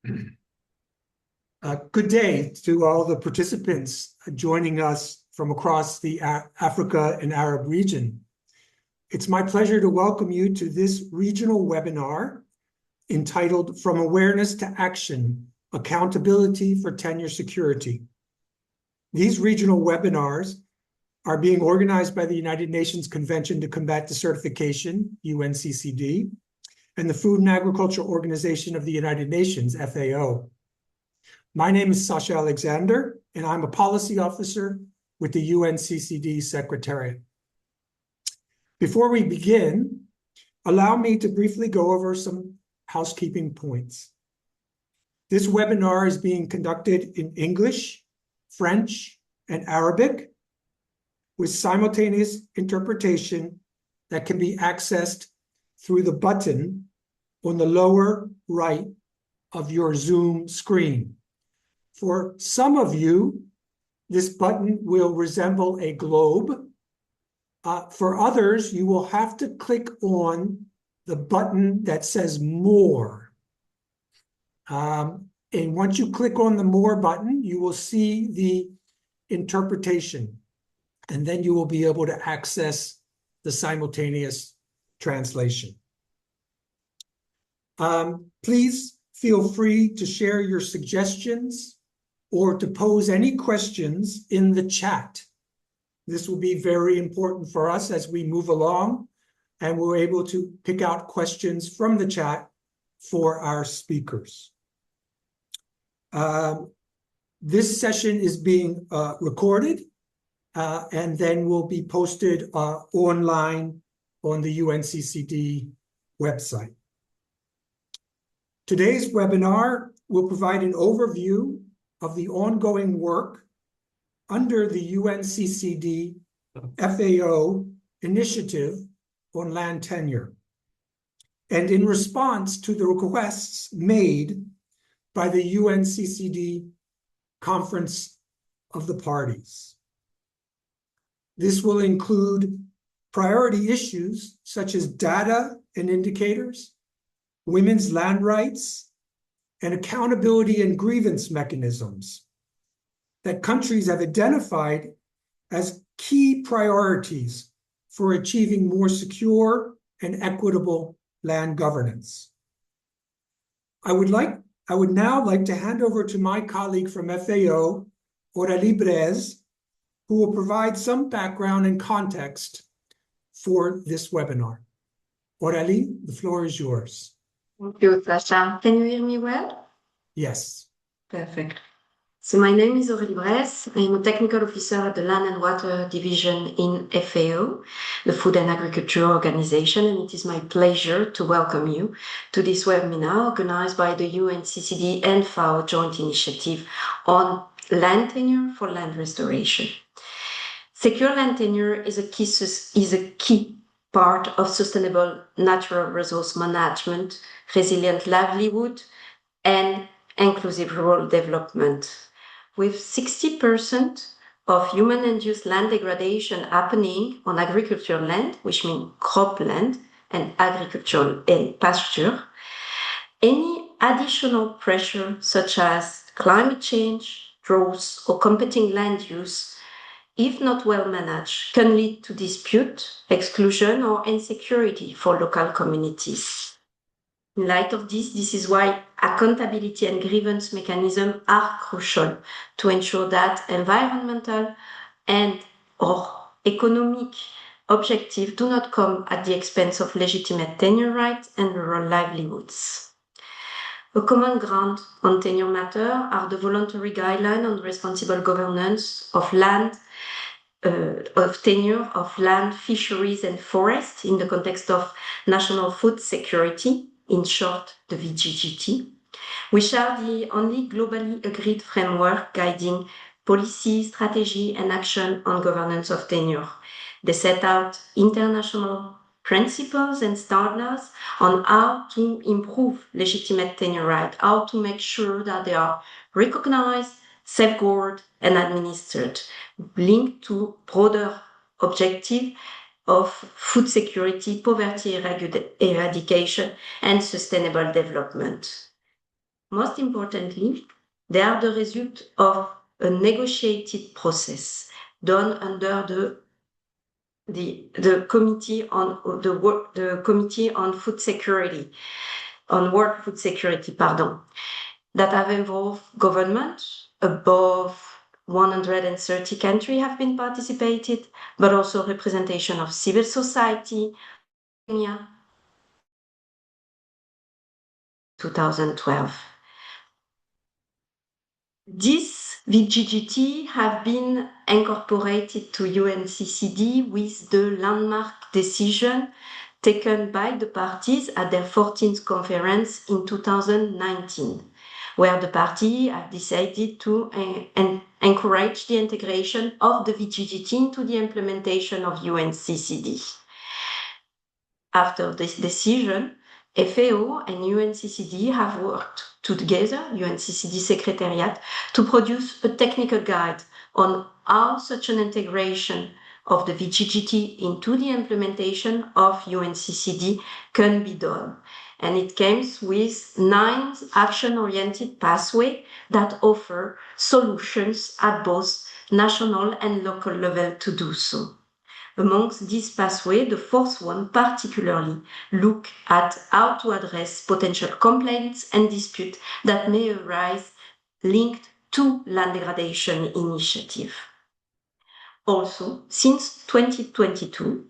Good day to all the participants joining us from across the Africa and Arab region. It's my pleasure to welcome you to this regional webinar entitled From Awareness to Action, Accountability for Tenure Security. These regional webinars are being organized by the United Nations Convention to Combat Desertification, UNCCD, and the Food and Agriculture Organization of the United Nations, FAO. My name is Sasha Alexander, and I'm a policy officer with the UNCCD Secretariat. Before we begin, allow me to briefly go over some housekeeping points. This webinar is being conducted in English, French, and Arabic, with simultaneous interpretation that can be accessed through the button on the lower right of your Zoom screen. For some of you, this button will resemble a globe. For others, you will have to click on the button that says More. And once you click on the More button, you will see the interpretation, and then you will be able to access the simultaneous translation. Please feel free to share your suggestions or to pose any questions in the chat. This will be very important for us as we move along, and we're able to pick out questions from the chat for our speakers. This session is being recorded and then will be posted online on the UNCCD website. Today's webinar will provide an overview of the ongoing work under the UNCCD FAO initiative on land tenure, and in response to the requests made by the UNCCD Conference of the Parties. This will include priority issues such as data and indicators, women's land rights, and accountability and grievance mechanisms that countries have identified as key priorities for achieving more secure and equitable land governance. I would now like to hand over to my colleague from FAO, Aurélie Brez, who will provide some background and context for this webinar. Aurélie, the floor is yours. Thank you, Sasha. Can you hear me well? Yes. Perfect. So my name is Aurélie Brez. I'm a technical officer at the Land and Water Division in FAO, the Food and Agriculture Organization, and it is my pleasure to welcome you to this webinar organized by the UNCCD and FAO joint initiative on land tenure for land restoration. Secure land tenure is a key part of sustainable natural resource management, resilient livelihood, and inclusive rural development. With 60% of human-induced land degradation happening on agricultural land, which means cropland and agricultural and pasture, any additional pressure such as climate change, droughts, or competing land use, if not well managed, can lead to dispute, exclusion, or insecurity for local communities. In light of this is why accountability and grievance mechanisms are crucial to ensure that environmental and/or economic objectives do not come at the expense of legitimate tenure rights and rural livelihoods. A common ground on tenure matter are the voluntary guidelines on responsible governance of land, of tenure of land, fisheries, and forests in the context of national food security, in short, the VGGT, which are the only globally agreed framework guiding policy, strategy, and action on governance of tenure. They set out international principles and standards on how to improve legitimate tenure rights, how to make sure that they are recognized, safeguarded, and administered, linked to broader objective of food security, poverty eradication, and sustainable development. most importantly, they are the result of a negotiated process done under the Committee on the Committee on Food Security, on World Food Security, that have involved government. Above 130 countries have been participated, but also representation of civil society. 2012. This VGGT have been incorporated to UNCCD with the landmark decision taken by the parties at their 14th conference in 2019, where the party have decided to encourage the integration of the VGGT into the implementation of UNCCD. After this decision, FAO and UNCCD have worked together, UNCCD Secretariat, to produce a technical guide on how such an integration of the VGGT into the implementation of UNCCD can be done. And it comes with 9 action-oriented pathways that offer solutions at both national and local level to do so. Amongst these pathways, the fourth one particularly look at how to address potential complaints and disputes that may arise linked to land degradation initiative. Also, since 2022,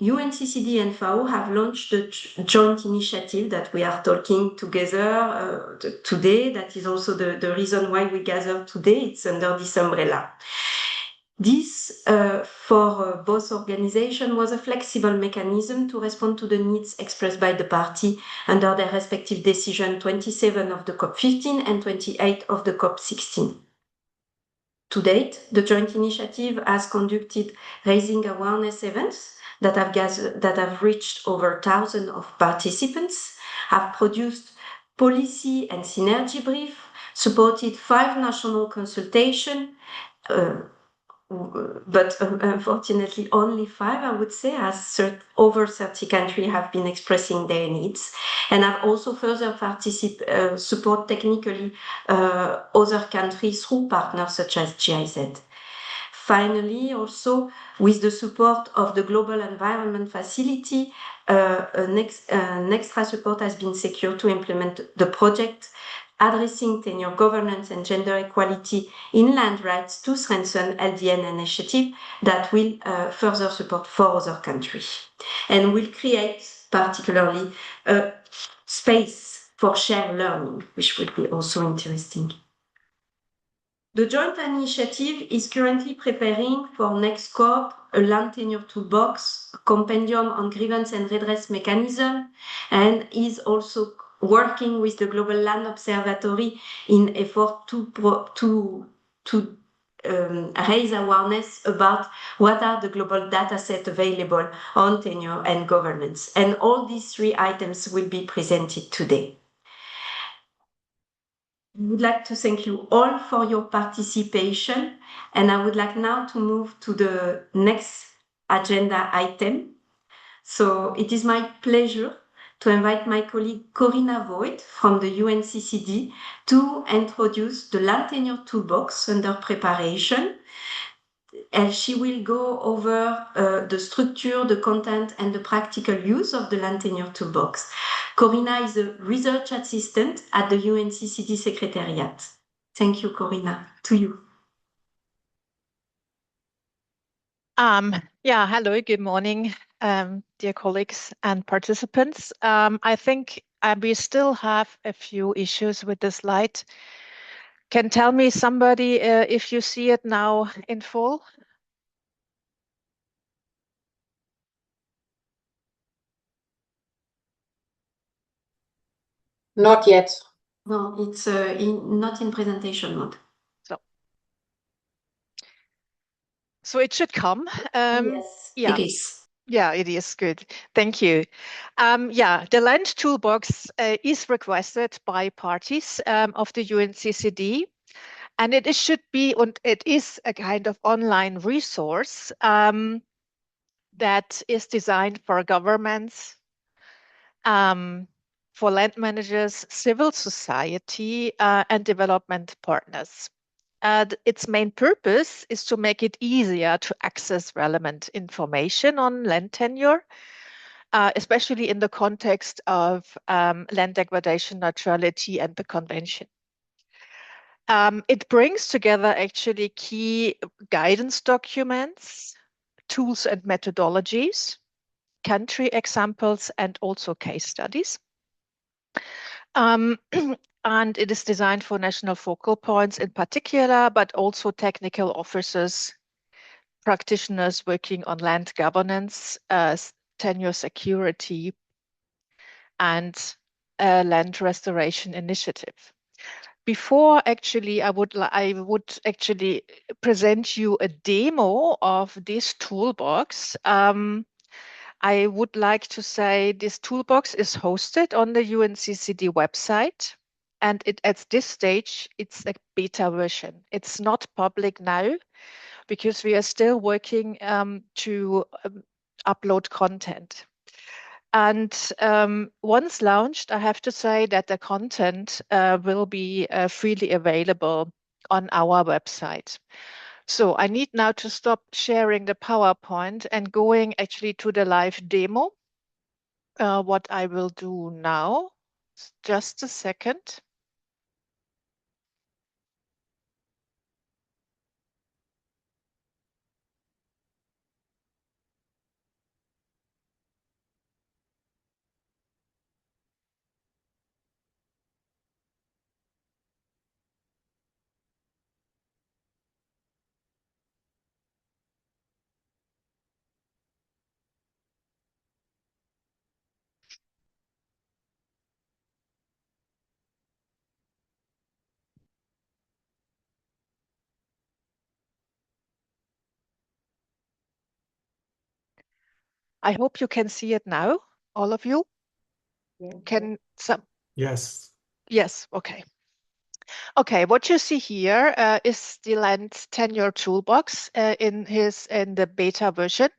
UNCCD and FAO have launched a joint initiative that we are talking together today. That is also the reason why we gather today. It's under this umbrella. This, for both organizations, was a flexible mechanism to respond to the needs expressed by the party under their respective decision 27 of the COP15 and 28 of the COP16. To date, the joint initiative has conducted raising awareness events that have reached over 1,000 of participants, have produced policy and synergy brief, supported 5 national consultations, but unfortunately only 5, I would say, as over 30 countries have been expressing their needs, and have also further support technically other countries through partners such as GIZ. Finally, also with the support of the Global Environment Facility, an extra support has been secured to implement the project addressing tenure governance and gender equality in land rights to strengthen LDN initiative that will further support 4 other countries and will create particularly a space for shared learning, which would be also interesting. The joint initiative is currently preparing for next COP a land tenure toolbox, a compendium on grievance and redress mechanism, and is also working with the Global Land Observatory in effort to raise awareness about what are the global data sets available on tenure and governance. And all these 3 items will be presented today. I would like to thank you all for your participation, and I would like now to move to the next agenda item. So it is my pleasure to invite my colleague Corinna Voigt from the UNCCD to introduce the Land Tenure Toolbox under preparation. And she will go over the structure, the content, and the practical use of the Land Tenure Toolbox. Corinna is a research assistant at the UNCCD Secretariat. Thank you, Corinna. To you. Yeah, hello, good morning, dear colleagues and participants. I think we still have a few issues with the slide. Can tell me somebody if you see it now in full? Not yet. No, it's not in presentation mode. So it should come. Yes, yeah. it is. Yeah, it is good. Thank you. Yeah, the Land Toolbox is requested by parties of the UNCCD, and it should be, and it is a kind of online resource that is designed for governments, for land managers, civil society, and development partners. Its main purpose is to make it easier to access relevant information on land tenure, especially in the context of land degradation neutrality and the convention. It brings together actually key guidance documents, tools and methodologies, country examples, and also case studies. And it is designed for national focal points in particular, but also technical officers, practitioners working on land governance, tenure security, and land restoration initiative. Before actually, I would actually present you a demo of this toolbox. I would like to say this toolbox is hosted on the UNCCD website, and at this stage, it's a beta version. It's not public now because we are still working to upload content. And once launched, I have to say that the content will be freely available on our website. So I need now to stop sharing the PowerPoint and going actually to the live demo. What I will do now, just a second. I hope you can see it now, all of you. Can some? Yes. Yes, okay. Okay, what you see here is the Land Tenure Toolbox in the beta version.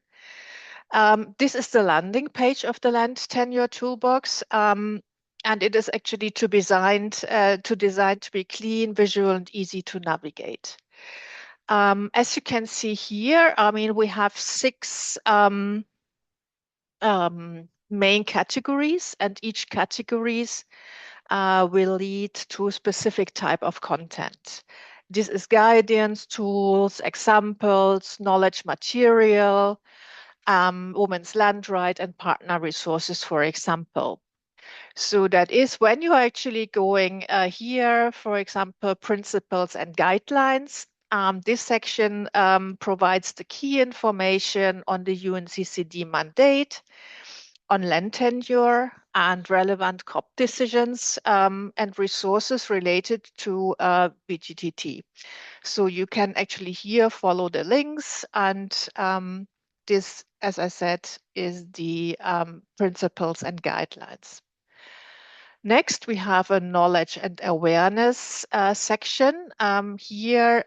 This is the landing page of the Land Tenure Toolbox, and it is actually designed to be clean, visual, and easy to navigate. As you can see here, I mean, we have 6 main categories, and each categories will lead to a specific type of content. This is guidance, tools, examples, knowledge material, women's land right, and partner resources, for example. So that is when you are actually going here, for example, principles and guidelines. This section provides the key information on the UNCCD mandate, on land tenure and relevant COP decisions and resources related to VGTT. So you can actually here follow the links, and this, as I said, is the principles and guidelines. Next, we have a knowledge and awareness section. Here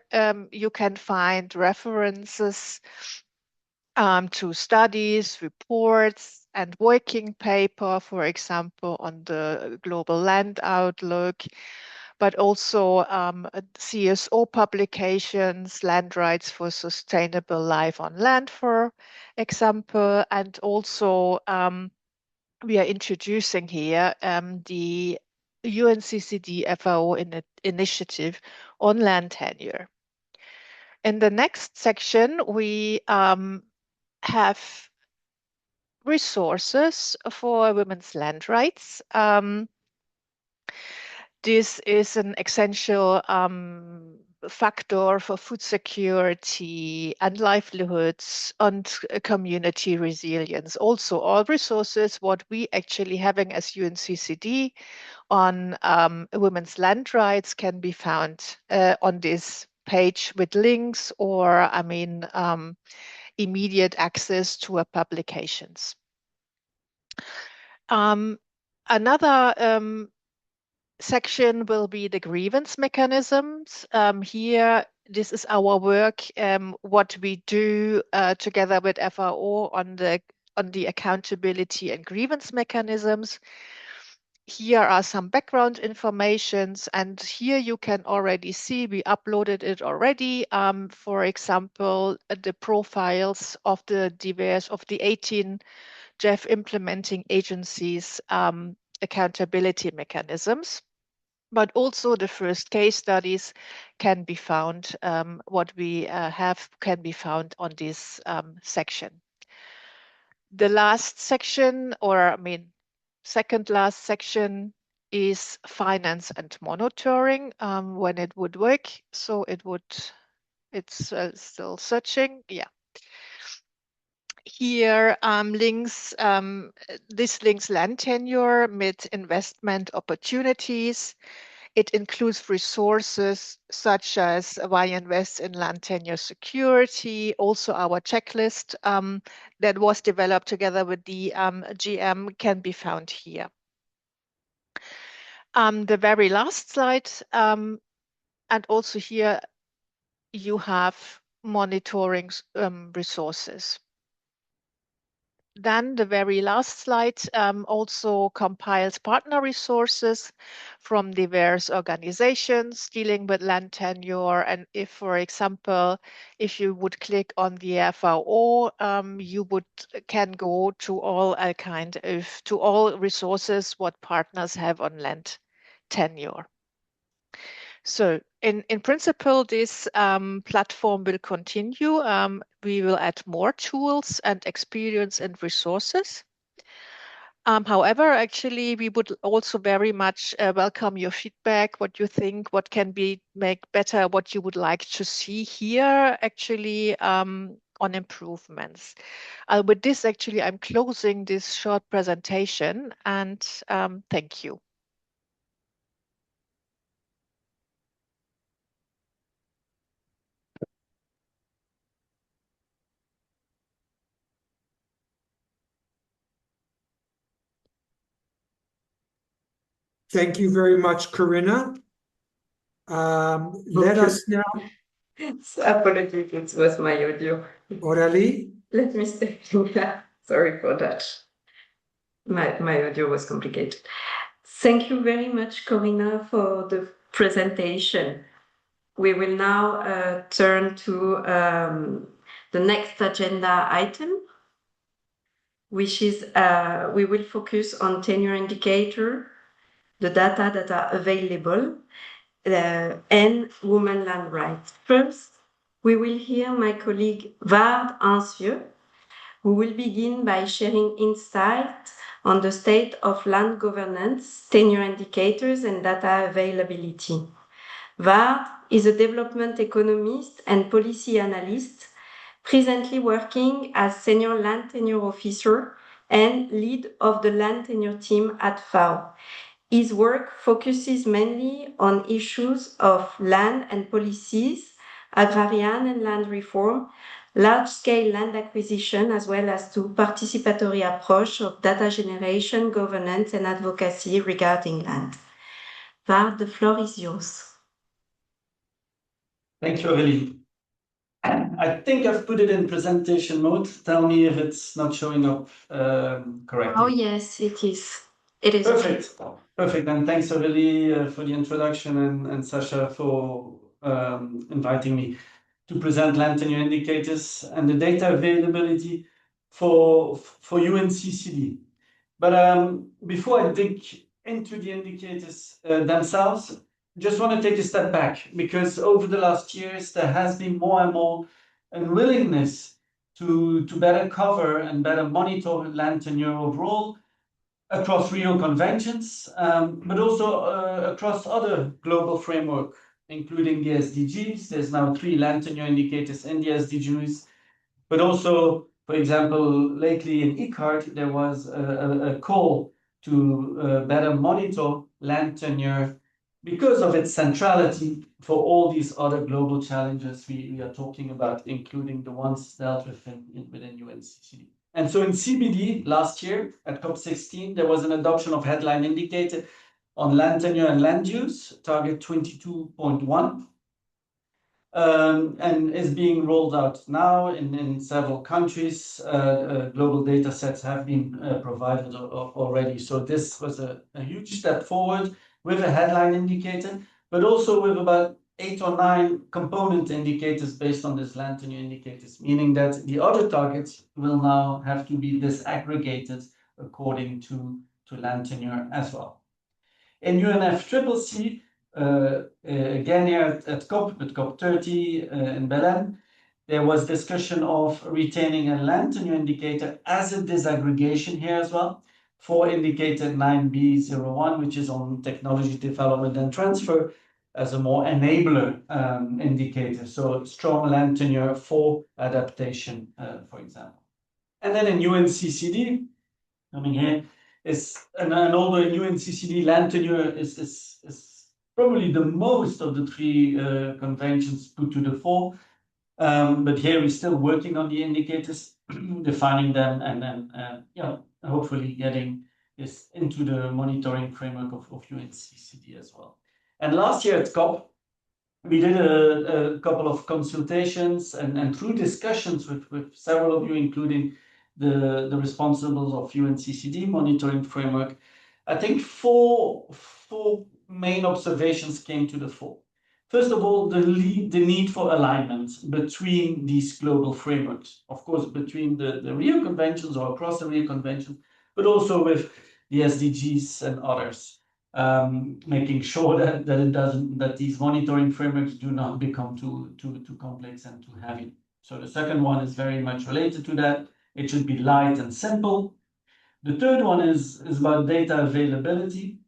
you can find references to studies, reports, and working paper, for example, on the global land outlook, but also CSO publications, land rights for sustainable life on land, for example, and also we are introducing here the UNCCD FAO initiative on land tenure. In the next section, we have resources for women's land rights. This is an essential factor for food security and livelihoods and community resilience. Also, all resources, what we actually having as UNCCD on women's land rights can be found on this page with links or, I mean, immediate access to our publications. Another section will be the grievance mechanisms. Here, this is our work, what we do together with FAO on the accountability and grievance mechanisms. here are some background informations, and here you can already see we uploaded it already. For example, the profiles of the 18 JEF implementing agencies' accountability mechanisms. But also the first case studies can be found, what we have can be found on this section. The last section, second last section, is finance and monitoring, when it would work. So it's still searching. Yeah. Here this links land tenure with investment opportunities. It includes resources such as why invest in land tenure security, also our checklist that was developed together with the GM can be found here. The very last slide, and also here you have monitoring resources. Then the very last slide also compiles partner resources from diverse organizations dealing with land tenure. And if, for example, if you would click on the FAO, you can go to all resources what partners have on land tenure. So in principle, this platform will continue. We will add more tools and experience and resources. However, actually, we would also very much welcome your feedback, what you think, what can be make better, what you would like to see here actually on improvements. With this, actually, I'm closing this short presentation, and thank you. Thank you very much, Corinna. Let us now. Apologies, it was my audio. Aurélie? Let me stay. Sorry for that. My audio was complicated. Thank you very much, Corinna, for the presentation. We will now turn to the next agenda item, which is we will focus on tenure indicator, the data that are available, and women land rights. First, we will hear my colleague Ward Ancieux, who will begin by sharing insight on the state of land governance, tenure indicators, and data availability. Ward is a development economist and policy analyst, presently working as senior land tenure officer and lead of the land tenure team at FAO. His work focuses mainly on issues of land and policies, agrarian and land reform, large-scale land acquisition, as well as to participatory approach of data generation, governance, and advocacy regarding land. Ward, the floor is yours. Thank you, Aurélie. I think I've put it in presentation mode. Tell me if it's not showing up correctly. Oh, yes, it is. It is. Perfect. Perfect. And thanks, Aurélie, for the introduction, and Sasha for inviting me to present land tenure indicators and the data availability for UNCCD. But before I dig into the indicators themselves, just want to take a step back, because over the last years there has been more and more unwillingness to better cover and better monitor land tenure overall across Rio conventions, but also across other global framework, including the SDGs. There's now 3 land tenure indicators in the SDGs, but also, for example, lately in ICCAT, there was a call to better monitor land tenure because of its centrality for all these other global challenges we are talking about, including the ones dealt with within UNCCD. And so in CBD last year at COP16, there was an adoption of headline indicator on land tenure and land use, target 22.1. and is being rolled out now in several countries. Global data sets have been provided already. So this was a huge step forward with a headline indicator, but also with about 8 or 9 component indicators based on this land tenure indicators, meaning that the other targets will now have to be disaggregated according to land tenure as well. In UNFCCC, again here at COP30 in Belém, there was discussion of retaining a land tenure indicator as a disaggregation here as well for indicator 9B01, which is on technology development and transfer as a more enabler indicator. So strong land tenure for adaptation, for example. And then in UNCCD, coming here, and although in UNCCD land tenure is probably the most of the 3 conventions put to the fore, but here we're still working on the indicators, defining them, and then hopefully getting this into the monitoring framework of UNCCD as well. And last year at COP, we did a couple of consultations and through discussions with several of you, including the responsibles of UNCCD monitoring framework, I think four main observations came to the fore. First of all, the need for alignment between these global frameworks, of course, between the Rio Conventions or across the Rio Conventions, but also with the SDGs and others, making sure that these monitoring frameworks do not become too complex and too heavy. So the second one is very much related to that. It should be light and simple. The third one is about data availability.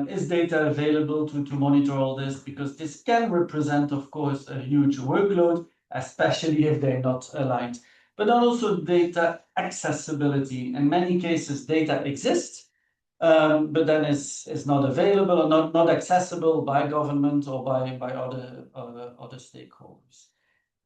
Is data available to monitor all this? Because this can represent, of course, a huge workload, especially if they're not aligned. But also data accessibility. In many cases, data exists, but then is not available or not accessible by government or by other stakeholders.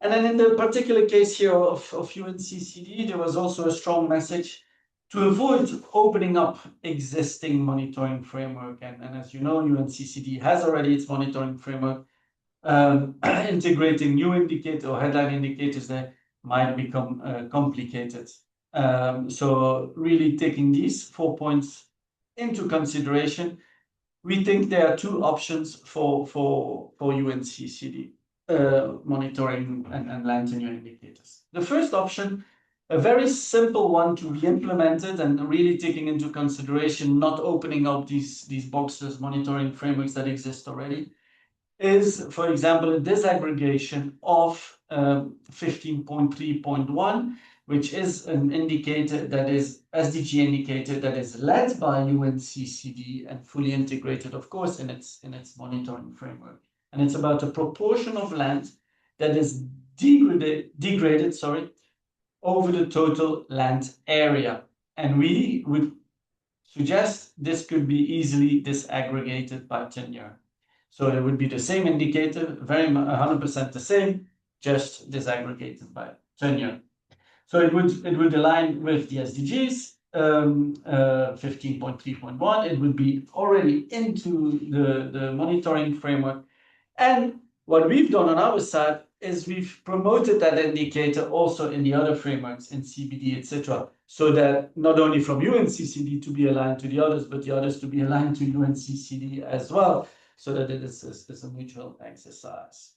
And then in the particular case here of UNCCD, there was also a strong message to avoid opening up existing monitoring framework. And as you know, UNCCD has already its monitoring framework. Integrating new indicator or headline indicators there might become complicated. So really taking these 4 points into consideration, we think there are 2 options for UNCCD monitoring and land tenure indicators. The first option, a very simple one to be implemented and really taking into consideration not opening up these boxes, monitoring frameworks that exist already, is, for example, a disaggregation of 15.3.1, which is an indicator that is SDG indicator that is led by UNCCD and fully integrated, of course, in its monitoring framework. And it's about a proportion of land that is degraded, over the total land area. And we would suggest this could be easily disaggregated by tenure. So it would be the same indicator, 100% the same, just disaggregated by tenure. So it would align with the SDGs, 15.3.1. It would be already into the monitoring framework. And what we've done on our side is we've promoted that indicator also in the other frameworks, in CBD, etc., so that not only from UNCCD to be aligned to the others, but the others to be aligned to UNCCD as well, so that it is a mutual exercise.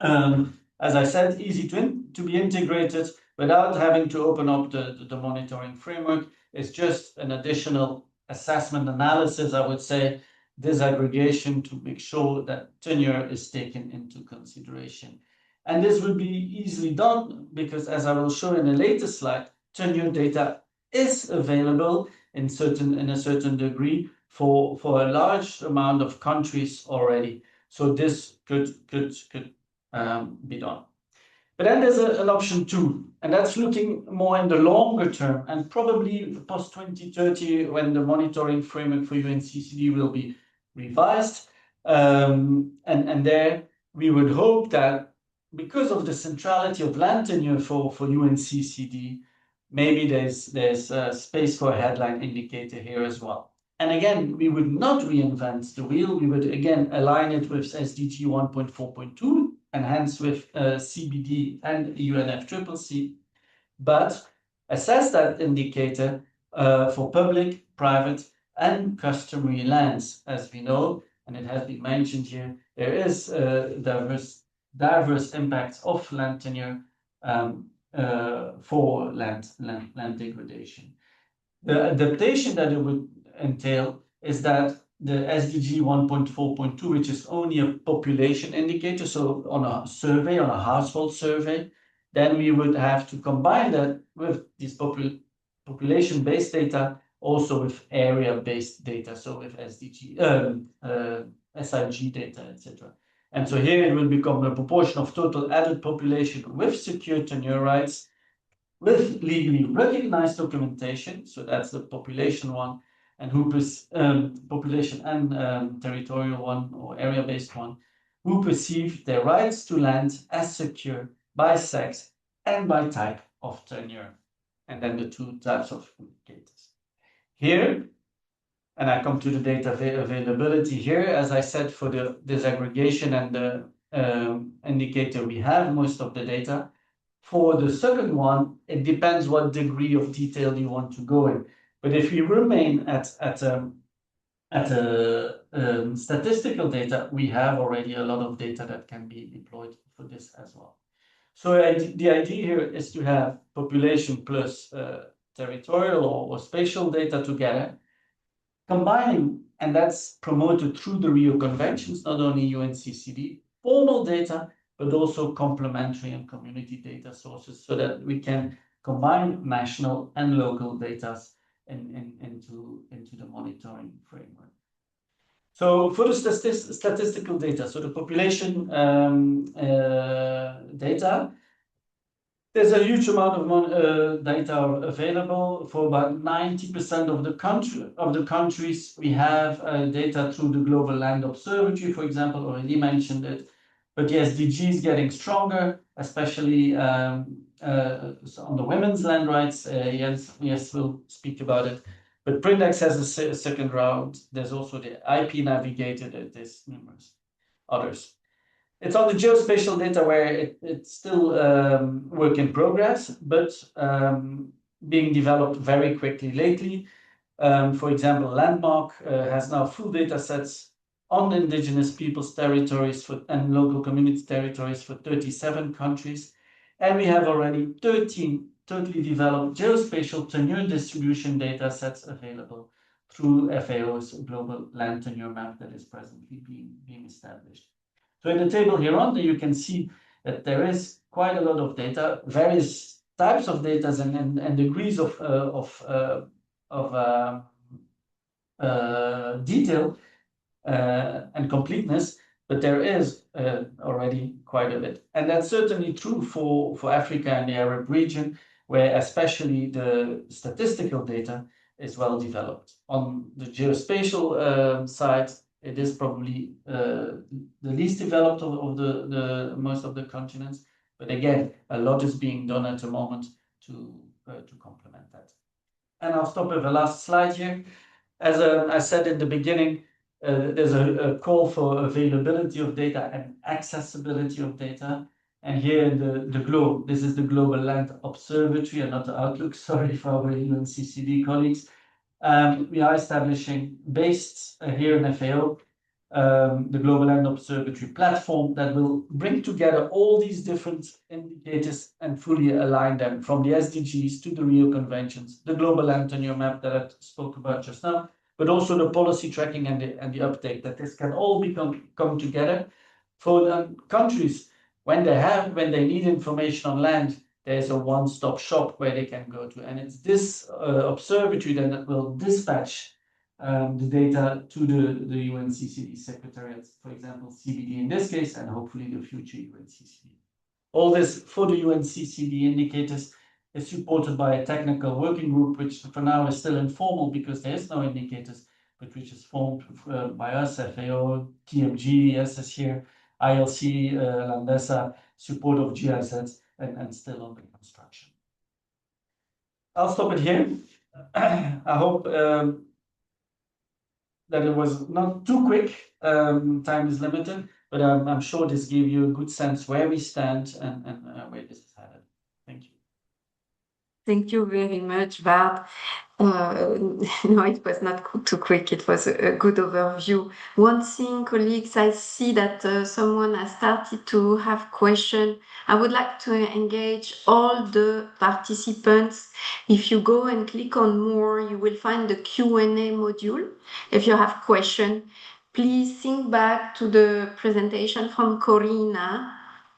As I said, easy to be integrated without having to open up the monitoring framework. It's just an additional assessment analysis, I would say, disaggregation to make sure that tenure is taken into consideration. And this would be easily done because, as I will show in a later slide, tenure data is available in a certain degree for a large amount of countries already. So this could be done. But then there's an option 2, and that's looking more in the longer term and probably post 2030 when the monitoring framework for UNCCD will be revised. And there we would hope that because of the centrality of land tenure for UNCCD, maybe there's space for a headline indicator here as well. And again, we would not reinvent the wheel. We would again align it with SDG 1.4.2 enhanced with CBD and UNFCCC, but assess that indicator for public, private, and customary lands. As we know, and it has been mentioned here, there is diverse impacts of land tenure for land degradation. The adaptation that it would entail is that the SDG 1.4.2, which is only a population indicator, so on a survey, on a household survey, then we would have to combine that with this population-based data, also with area-based data, so with SIG data, etc. And so here it will become a proportion of total added population with secure tenure rights, with legally recognized documentation, so that's the population one, and population and territorial one or area-based one, who perceive their rights to land as secure by sex and by type of tenure, and then the two types of indicators. Here, and I come to the data availability here, as I said, for the disaggregation and the indicator, we have most of the data. For the second one, it depends what degree of detail you want to go in. But if we remain at statistical data, we have already a lot of data that can be deployed for this as well. So the idea here is to have population plus territorial or spatial data together, combining, and that's promoted through the Rio Conventions, not only UNCCD, formal data, but also complementary and community data sources, so that we can combine national and local data into the monitoring framework. So for the statistical data, so the population data, there's a huge amount of data available for about 90% of the countries. We have data through the Global Land Observatory, for example, already mentioned it. But the SDG is getting stronger, especially on the women's land rights. Yes, we'll speak about it. But Prindex has a second round. There's also the IP Navigator. There's numerous others. It's on the geospatial data where it's still work in progress, but being developed very quickly lately. For example, Landmark has now full data sets on indigenous peoples' territories and local community territories for 37 countries. And we have already 13 totally developed geospatial tenure distribution data sets available through FAO's global land tenure map that is presently being established. So in the table here on, you can see that there is quite a lot of data, various types of data and degrees of detail and completeness, but there is already quite a bit. And that's certainly true for Africa and the Arab region, where especially the statistical data is well developed. On the geospatial side, it is probably the least developed of the most of the continents. But again, a lot is being done at the moment to complement that. And I'll stop with the last slide here. As I said in the beginning, there's a call for availability of data and accessibility of data. And here in the globe, this is the Global Land Observatory and not the Outlook, sorry for our UNCCD colleagues. We are establishing, based here in FAO, the Global Land Observatory platform that will bring together all these different indicators and fully align them, from the SDGs to the Rio Conventions, the Global Land Tenure map that I spoke about just now, but also the policy tracking and the update, that this can all come together for the countries when they need information on land. There's a one-stop shop where they can go to, and it's this observatory then that will dispatch the data to the UNCCD secretariats, for example, CBD in this case, and hopefully the future UNCCD. All this for the UNCCD indicators is supported by a technical working group, which for now is still informal because there is no indicators, but which is formed by us, FAO, TMG, SS here, ILC, Landesa, support of GIZ, and still under construction. I'll stop it here. I hope that it was not too quick. Time is limited. But I'm sure this gives you a good sense where we stand and where this is headed. Thank you. Thank you very much, Bart. No, it was not too quick. It was a good overview. One thing, colleagues, I see that someone has started to have questions. I would like to engage all the participants. If you go and click on more, you will find the Q&A module. If you have questions, please think back to the presentation from Corina,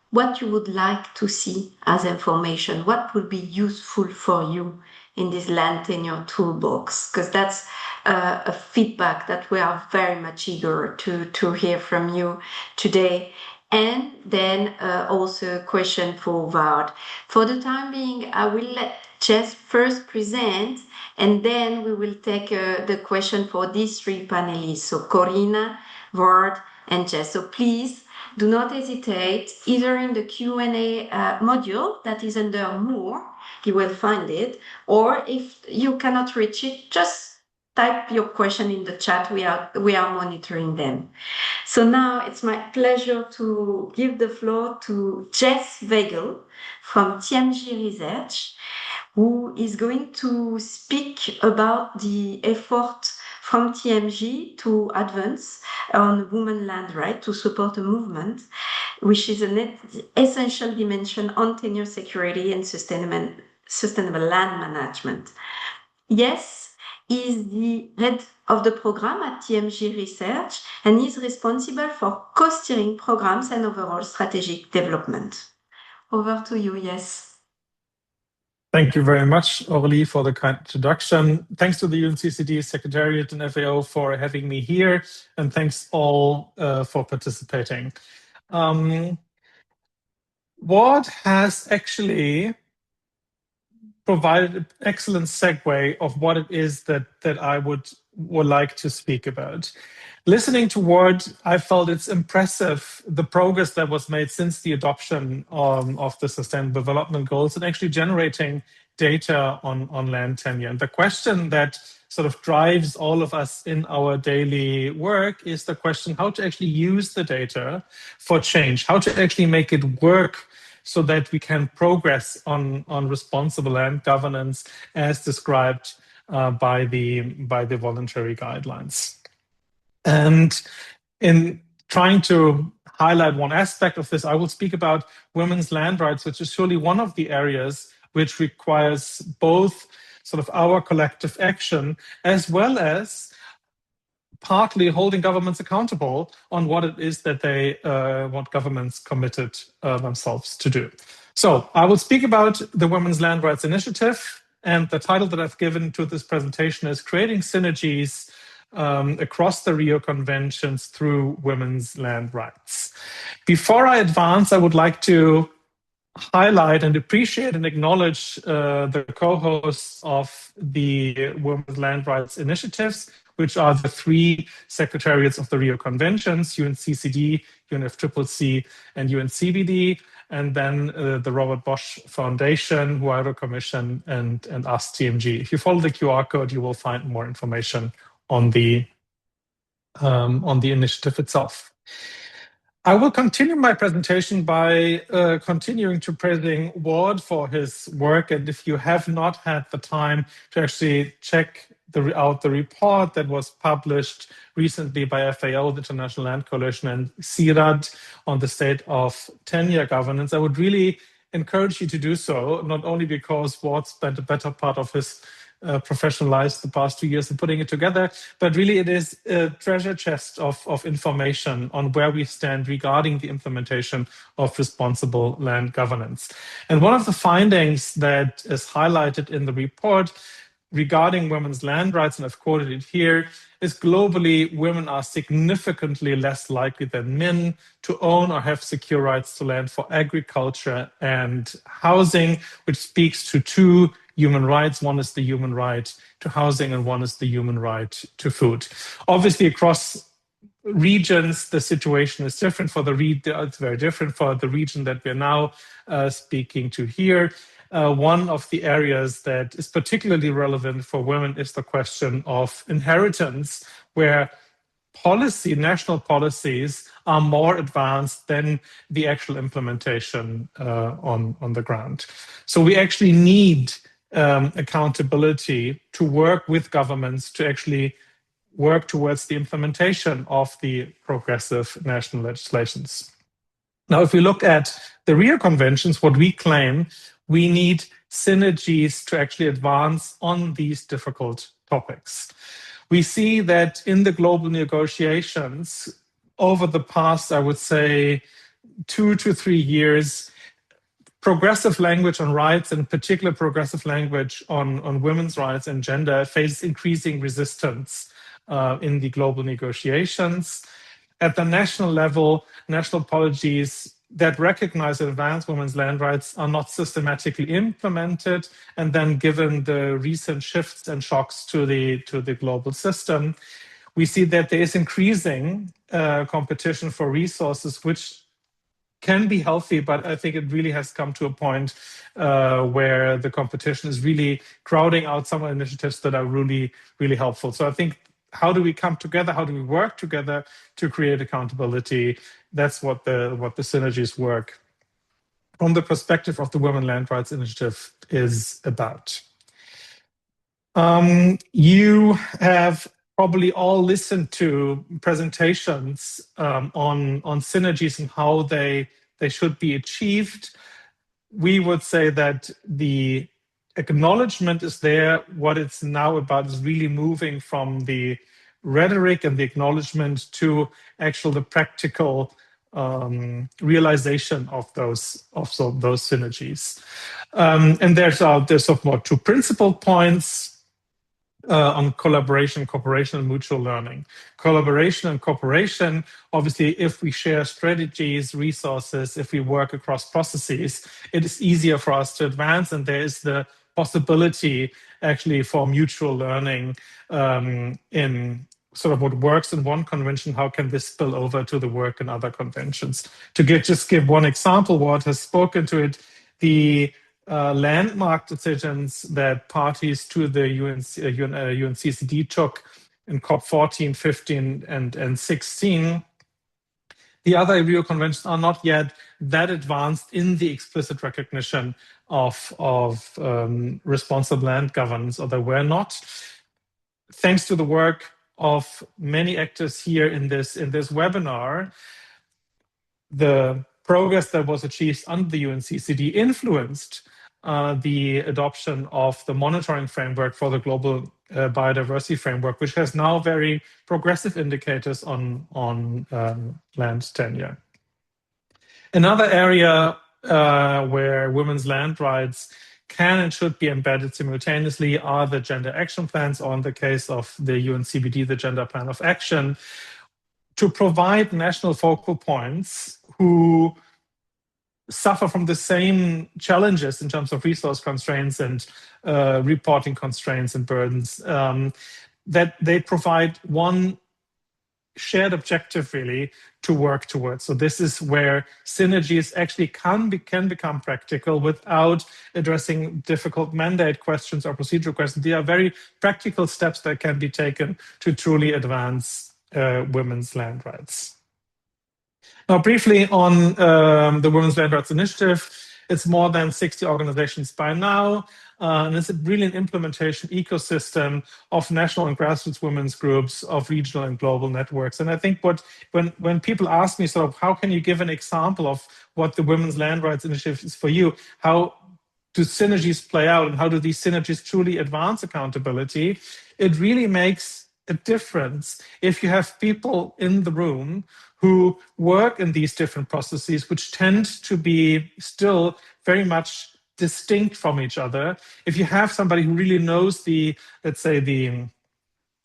what you would like to see as information, what would be useful for you in this land tenure toolbox, because that's a feedback that we are very much eager to hear from you today. And then also a question for Wout. For the time being, I will let Jess first present, and then we will take the question for these three panelists. So Corina, Wout, and Jess. So please, do not hesitate, either in the Q&A module that is under More, you will find it, or if you cannot reach it, just type your question in the chat. We are monitoring them. So now it's my pleasure to give the floor to Jess Weigel from TMG Research, who is going to speak about the effort from TMG to advance on women land right to support a movement, which is an essential dimension on tenure security and sustainable land management. Yes, he is the head of the program at TMG Research and is responsible for co-steering programs and overall strategic development. Over to you, Yes. Thank you very much, Aurélie, for the kind introduction. Thanks to the UNCCD Secretariat and FAO for having me here, and thanks all for participating. What has actually provided an excellent segue of what it is that I would like to speak about. Listening to Ward, I felt it's impressive the progress that was made since the adoption of the Sustainable Development Goals and actually generating data on land tenure. And the question that sort of drives all of us in our daily work is the question how to actually use the data for change, how to actually make it work so that we can progress on responsible land governance as described by the voluntary guidelines. And in trying to highlight one aspect of this, I will speak about women's land rights, which is surely one of the areas which requires both sort of our collective action as well as partly holding governments accountable on what it is that they want governments committed themselves to do. So I will speak about the Women's Land Rights Initiative, and the title that I've given to this presentation is Creating Synergies across the Rio Conventions through women's land rights. Before I advance, I would like to highlight and appreciate and acknowledge the co-hosts of the Women's Land Rights Initiatives, which are the three secretariats of the Rio Conventions, UNCCD, UNFCCC, and UNCBD, and then the Robert Bosch Foundation, Huayra Commission, and us, TMG. If you follow the QR code, you will find more information on the initiative itself. I will continue my presentation by continuing to praising Ward for his work. And if you have not had the time to actually check out the report that was published recently by FAO, the International Land Coalition, and CIRAD on the state of tenure governance, I would really encourage you to do so, not only because Ward spent a better part of his professional lives the past 2 years in putting it together, but really it is a treasure chest of information on where we stand regarding the implementation of responsible land governance. And one of the findings that is highlighted in the report regarding women's land rights, and I've quoted it here, is globally women are significantly less likely than men to own or have secure rights to land for agriculture and housing, which speaks to two human rights. One is the human right to housing and one is the human right to food. Obviously, across regions, the situation is different. It's very different for the region that we're now speaking to here. One of the areas that is particularly relevant for women is the question of inheritance, where national policies are more advanced than the actual implementation on the ground. So we actually need accountability to work with governments to actually work towards the implementation of the progressive national legislations. Now, if we look at the Rio Conventions, what we claim, we need synergies to actually advance on these difficult topics. We see that in the global negotiations over the past, I would say, 2 to 3 years, progressive language on rights, and in particular progressive language on women's rights and gender, faces increasing resistance in the global negotiations. At the national level, national policies that recognize that advanced women's land rights are not systematically implemented, and then given the recent shifts and shocks to the global system, we see that there is increasing competition for resources, which can be healthy, but I think it really has come to a point where the competition is really crowding out some initiatives that are really, really helpful. So I think, how do we come together? How do we work together to create accountability? That's what the synergies work from the perspective of the Women Land Rights Initiative is about. You have probably all listened to presentations on synergies and how they should be achieved. We would say that the acknowledgement is there. What it's now about is really moving from the rhetoric and the acknowledgement to actual the practical realization of those synergies. And there's more 2 principal points on collaboration, cooperation, and mutual learning. Collaboration and cooperation, obviously, if we share strategies, resources, if we work across processes, it is easier for us to advance, and there is the possibility actually for mutual learning in sort of what works in one convention, how can this spill over to the work in other conventions? To just give one example, what has spoken to it, the landmark decisions that parties to the UNCCD took in COP 14, 15, and 16. The other Rio Conventions are not yet that advanced in the explicit recognition of responsible land governance, or they were not. Thanks to the work of many actors here in this webinar, the progress that was achieved under the UNCCD influenced the adoption of the monitoring framework for the global biodiversity framework, which has now very progressive indicators on land tenure. Another area where women's land rights can and should be embedded simultaneously are the gender action plans, or in the case of the UNCBD, the gender plan of action, to provide national focal points who suffer from the same challenges in terms of resource constraints and reporting constraints and burdens, that they provide one shared objective really to work towards. So this is where synergies actually can become practical without addressing difficult mandate questions or procedural questions. They are very practical steps that can be taken to truly advance women's land rights. Now, briefly on the Women's Land Rights Initiative, it's more than 60 organizations by now, and it's really an implementation ecosystem of national and grassroots women's groups, of regional and global networks. And I think when people ask me sort of, how can you give an example of what the Women's Land Rights Initiative is for you, how do synergies play out, and how do these synergies truly advance accountability, it really makes a difference if you have people in the room who work in these different processes, which tend to be still very much distinct from each other. If you have somebody who really knows the, let's say, the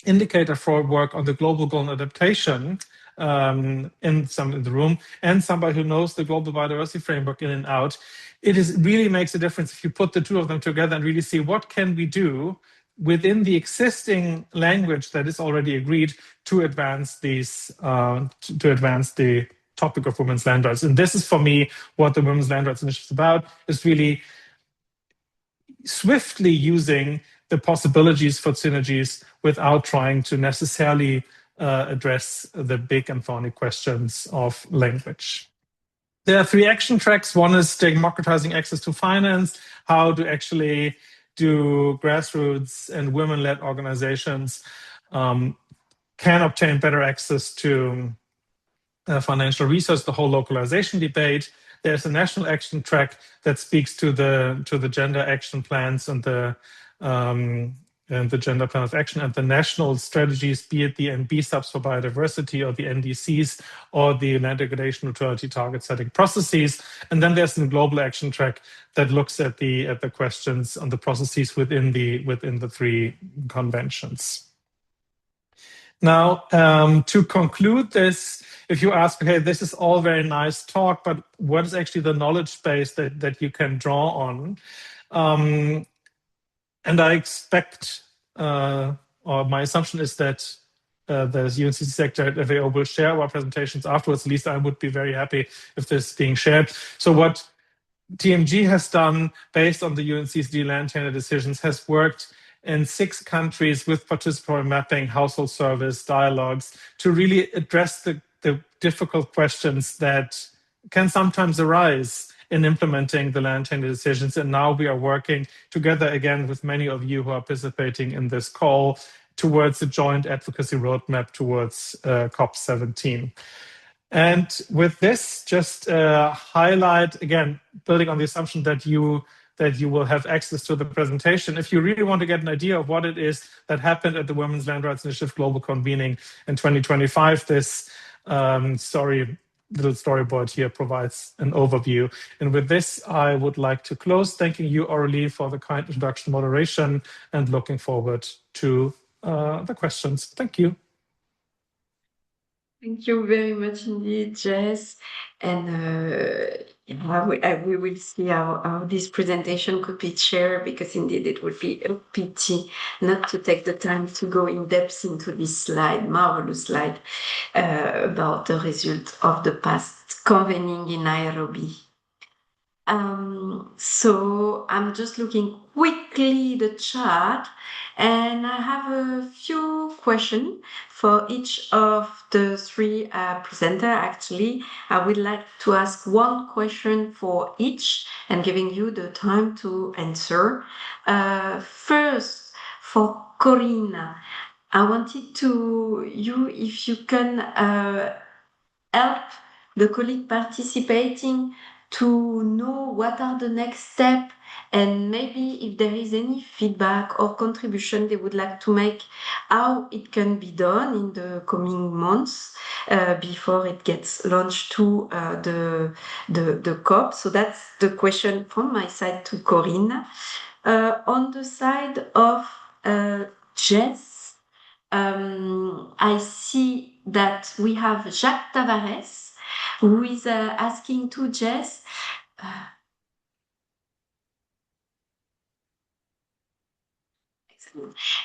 indicator for work on the global goal and adaptation in the room, and somebody who knows the global biodiversity framework in and out, it really makes a difference if you put the two of them together and really see what can we do within the existing language that is already agreed to advance these, to advance the topic of women's land rights. And this is, for me, what the Women's Land Rights Initiative is about, is really swiftly using the possibilities for synergies without trying to necessarily address the big and thorny questions of language. There are 3 action tracks. One is democratizing access to finance, how to actually do grassroots and women-led organizations can obtain better access to financial resource, the whole localization debate. There's a national action track that speaks to the gender action plans and the gender plan of action and the national strategies, be it the NB subs for biodiversity or the NDCs or the land degradation neutrality target setting processes. And then there's a global action track that looks at the questions on the processes within the 3 conventions. Now, to conclude this, if you ask, okay, this is all very nice talk, but what is actually the knowledge base that you can draw on? And I expect, or my assumption is that the UNCCD Secretariat FAO will share our presentations afterwards. At least I would be very happy if this is being shared. So what TMG has done based on the UNCCD land tenure decisions has worked in 6 countries with participatory mapping, household service, dialogues to really address the difficult questions that can sometimes arise in implementing the land tenure decisions. And now we are working together again with many of you who are participating in this call towards a joint advocacy roadmap towards COP17. And with this, just highlight, again, building on the assumption that you will have access to the presentation. If you really want to get an idea of what it is that happened at the Women's Land Rights Initiative Global Convening in 2025, this little storyboard here provides an overview. And with this, I would like to close, thanking you, Aurelie, for the kind introduction moderation and looking forward to the questions. Thank you. Thank you very much indeed, Jess. And we will see how this presentation could be shared, because indeed it would be a pity not to take the time to go in depth into this slide, marvelous slide, about the result of the past convening in Nairobi. So I'm just looking quickly the chart, and I have a few questions for each of the 3 presenters. Actually, I would like to ask 1 question for each and giving you the time to answer. First, for Corinne, I wanted if you can help the colleague participating to know what are the next steps, and maybe if there is any feedback or contribution they would like to make, how it can be done in the coming months before it gets launched to the COP. So that's the question from my side to Corinne. On the side of Jess, I see that we have Jacques Tavares, who is asking to Jess.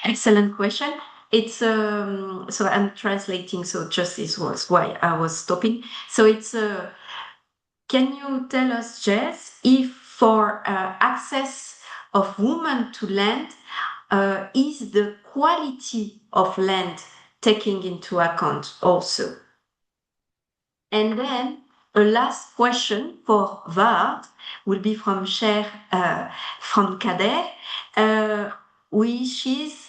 Excellent question. It's so I'm translating, so just this was why I was stopping. So it's can you tell us, Jess, if for access of women to land is the quality of land taking into account also? And then a last question for Vard will be from Cher, from Kader, which is,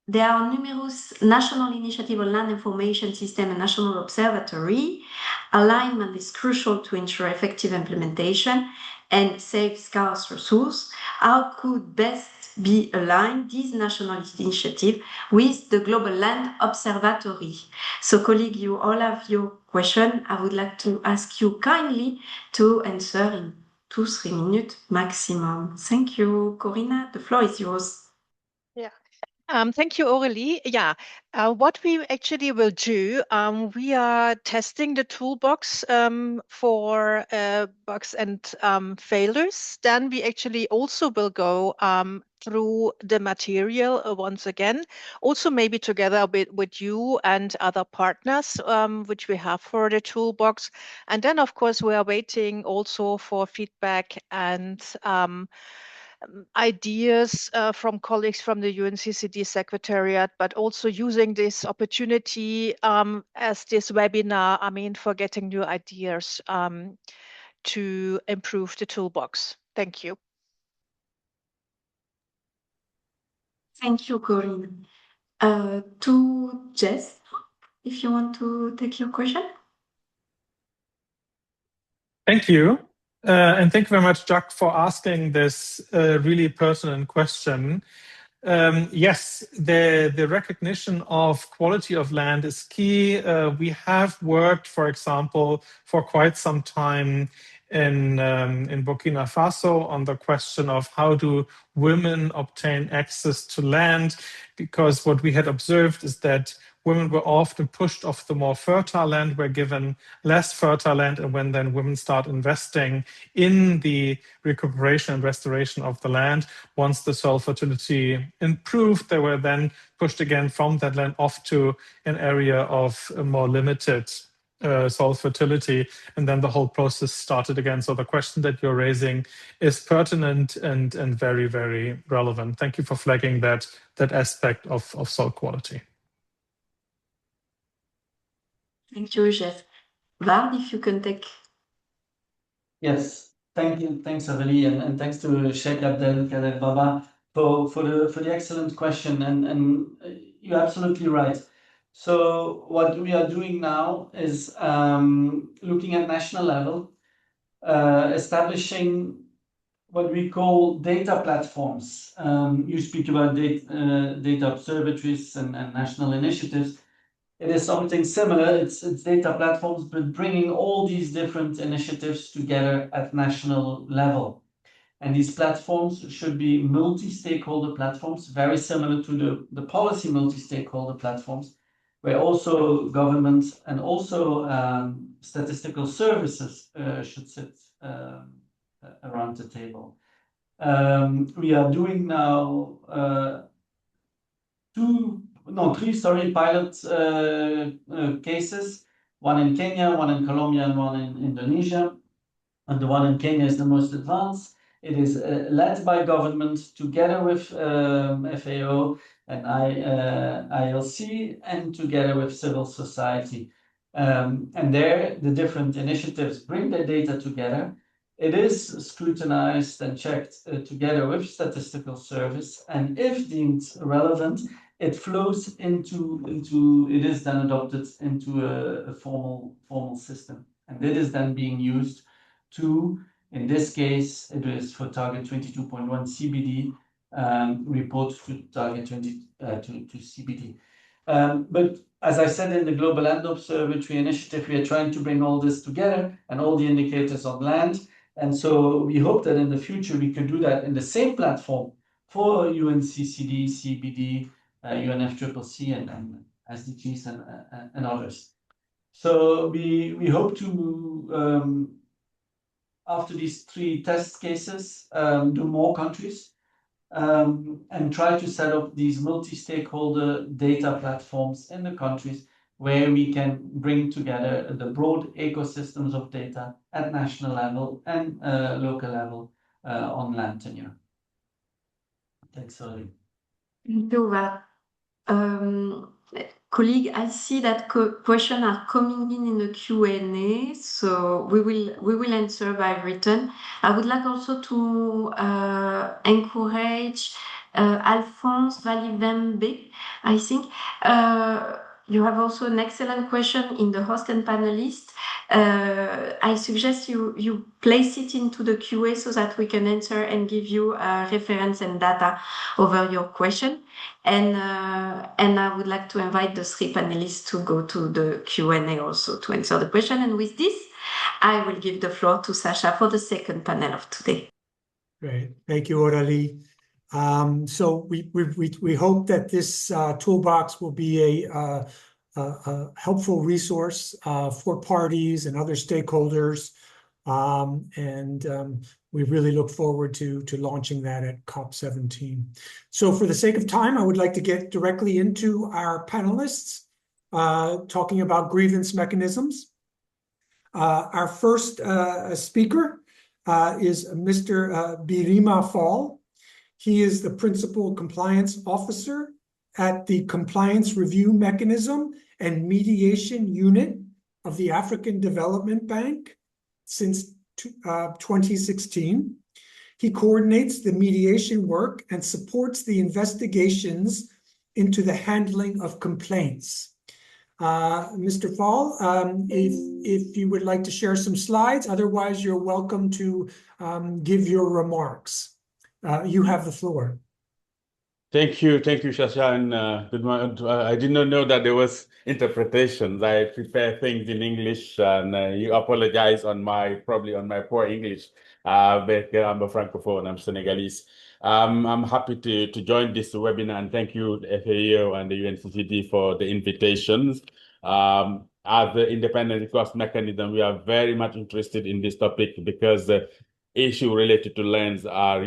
there are numerous national initiatives on land information system and national observatory. Alignment is crucial to ensure effective implementation and save scarce resources. How could best be aligned these national initiatives with the Global Land Observatory? So, colleague, you all have your question. I would like to ask you kindly to answer in 2-3 minutes maximum. Thank you, Corinna. The floor is yours. Yeah. Thank you, Aurelie. Yeah, what we actually will do, we are testing the toolbox for bugs and failures. Then we actually also will go through the material once again, also maybe together with you and other partners, which we have for the toolbox. And then, of course, we are waiting also for feedback and ideas from colleagues from the UNCCD Secretariat, but also using this opportunity as this webinar, for getting new ideas to improve the toolbox. Thank you. Thank you, Corinne. To Jess, if you want to take your question. Thank you. And thank you very much, Jacques, for asking this really pertinent question. Yes, the recognition of quality of land is key. We have worked, for example, for quite some time in Burkina Faso on the question of how do women obtain access to land, because what we had observed is that women were often pushed off the more fertile land, were given less fertile land, and when then women start investing in the recuperation and restoration of the land, once the soil fertility improved, they were then pushed again from that land off to an area of a more limited soil fertility, and then the whole process started again. So the question that you're raising is pertinent and very, very relevant. Thank you for flagging that aspect of soil quality. Thank you, Jeff. Vard, if you can take. Yes, thank you. Thanks, Aurélie, and thanks to Sheikh Abdel Kader Baba for the excellent question. And you're absolutely right. So what we are doing now is looking at national level, establishing what we call data platforms. You speak about data observatories and national initiatives. It is something similar. It's data platforms, but bringing all these different initiatives together at national level. And these platforms should be multi-stakeholder platforms, very similar to the policy multi-stakeholder platforms, where also governments and also statistical services should sit around the table. We are doing now three pilot cases, one in Kenya, one in Colombia, and one in Indonesia. And the one in Kenya is the most advanced. It is led by government together with FAO and ILC and together with civil society. And there, the different initiatives bring their data together. It is scrutinized and checked together with statistical service. And if deemed relevant, it flows into it is then adopted into a formal system. And it is then being used to, in this case, it is for target 22.1 CBD, report to target 22 CBD. But as I said, in the Global Land Observatory Initiative, we are trying to bring all this together and all the indicators on land. And so we hope that in the future we can do that in the same platform for UNCCD, CBD, UNFCCC, and SDGs and others. So we hope to, after these 3 test cases, do more countries and try to set up these multi-stakeholder data platforms in the countries where we can bring together the broad ecosystems of data at national level and local level on land tenure. Thanks, Aurélie. Thank you, Vard. Colleague, I see that questions are coming in the Q&A, so we will answer by written. I would like also to encourage Alphonse Valivembe. I think you have also an excellent question in the host and panelist. I suggest you place it into the QA so that we can answer and give you reference and data over your question. And I would like to invite the 3 panelists to go to the Q&A also to answer the question. And with this, I will give the floor to Sasha for the second panel of today. Great. Thank you, Aurélie. So we hope that this toolbox will be a helpful resource for parties and other stakeholders. We really look forward to launching that at COP17. So for the sake of time, I would like to get directly into our panelists talking about grievance mechanisms. Our first speaker is Mr. Birima Fall. He is the Principal Compliance Officer at the Compliance Review Mechanism and Mediation Unit of the African Development Bank since 2016. He coordinates the mediation work and supports the investigations into the handling of complaints. Mr. Fall, if you would like to share some slides, otherwise you're welcome to give your remarks. You have the floor. Thank you, Shasha, and good morning. I did not know that there was interpretations. I prepare things in English, and you apologize on probably on my poor English. But I'm a Francophone, I'm Senegalese. I'm happy to join this webinar, and thank you, the FAO and the UNCCD for the invitations. As the independent recourse mechanism, we are very much interested in this topic because issue related to lands are,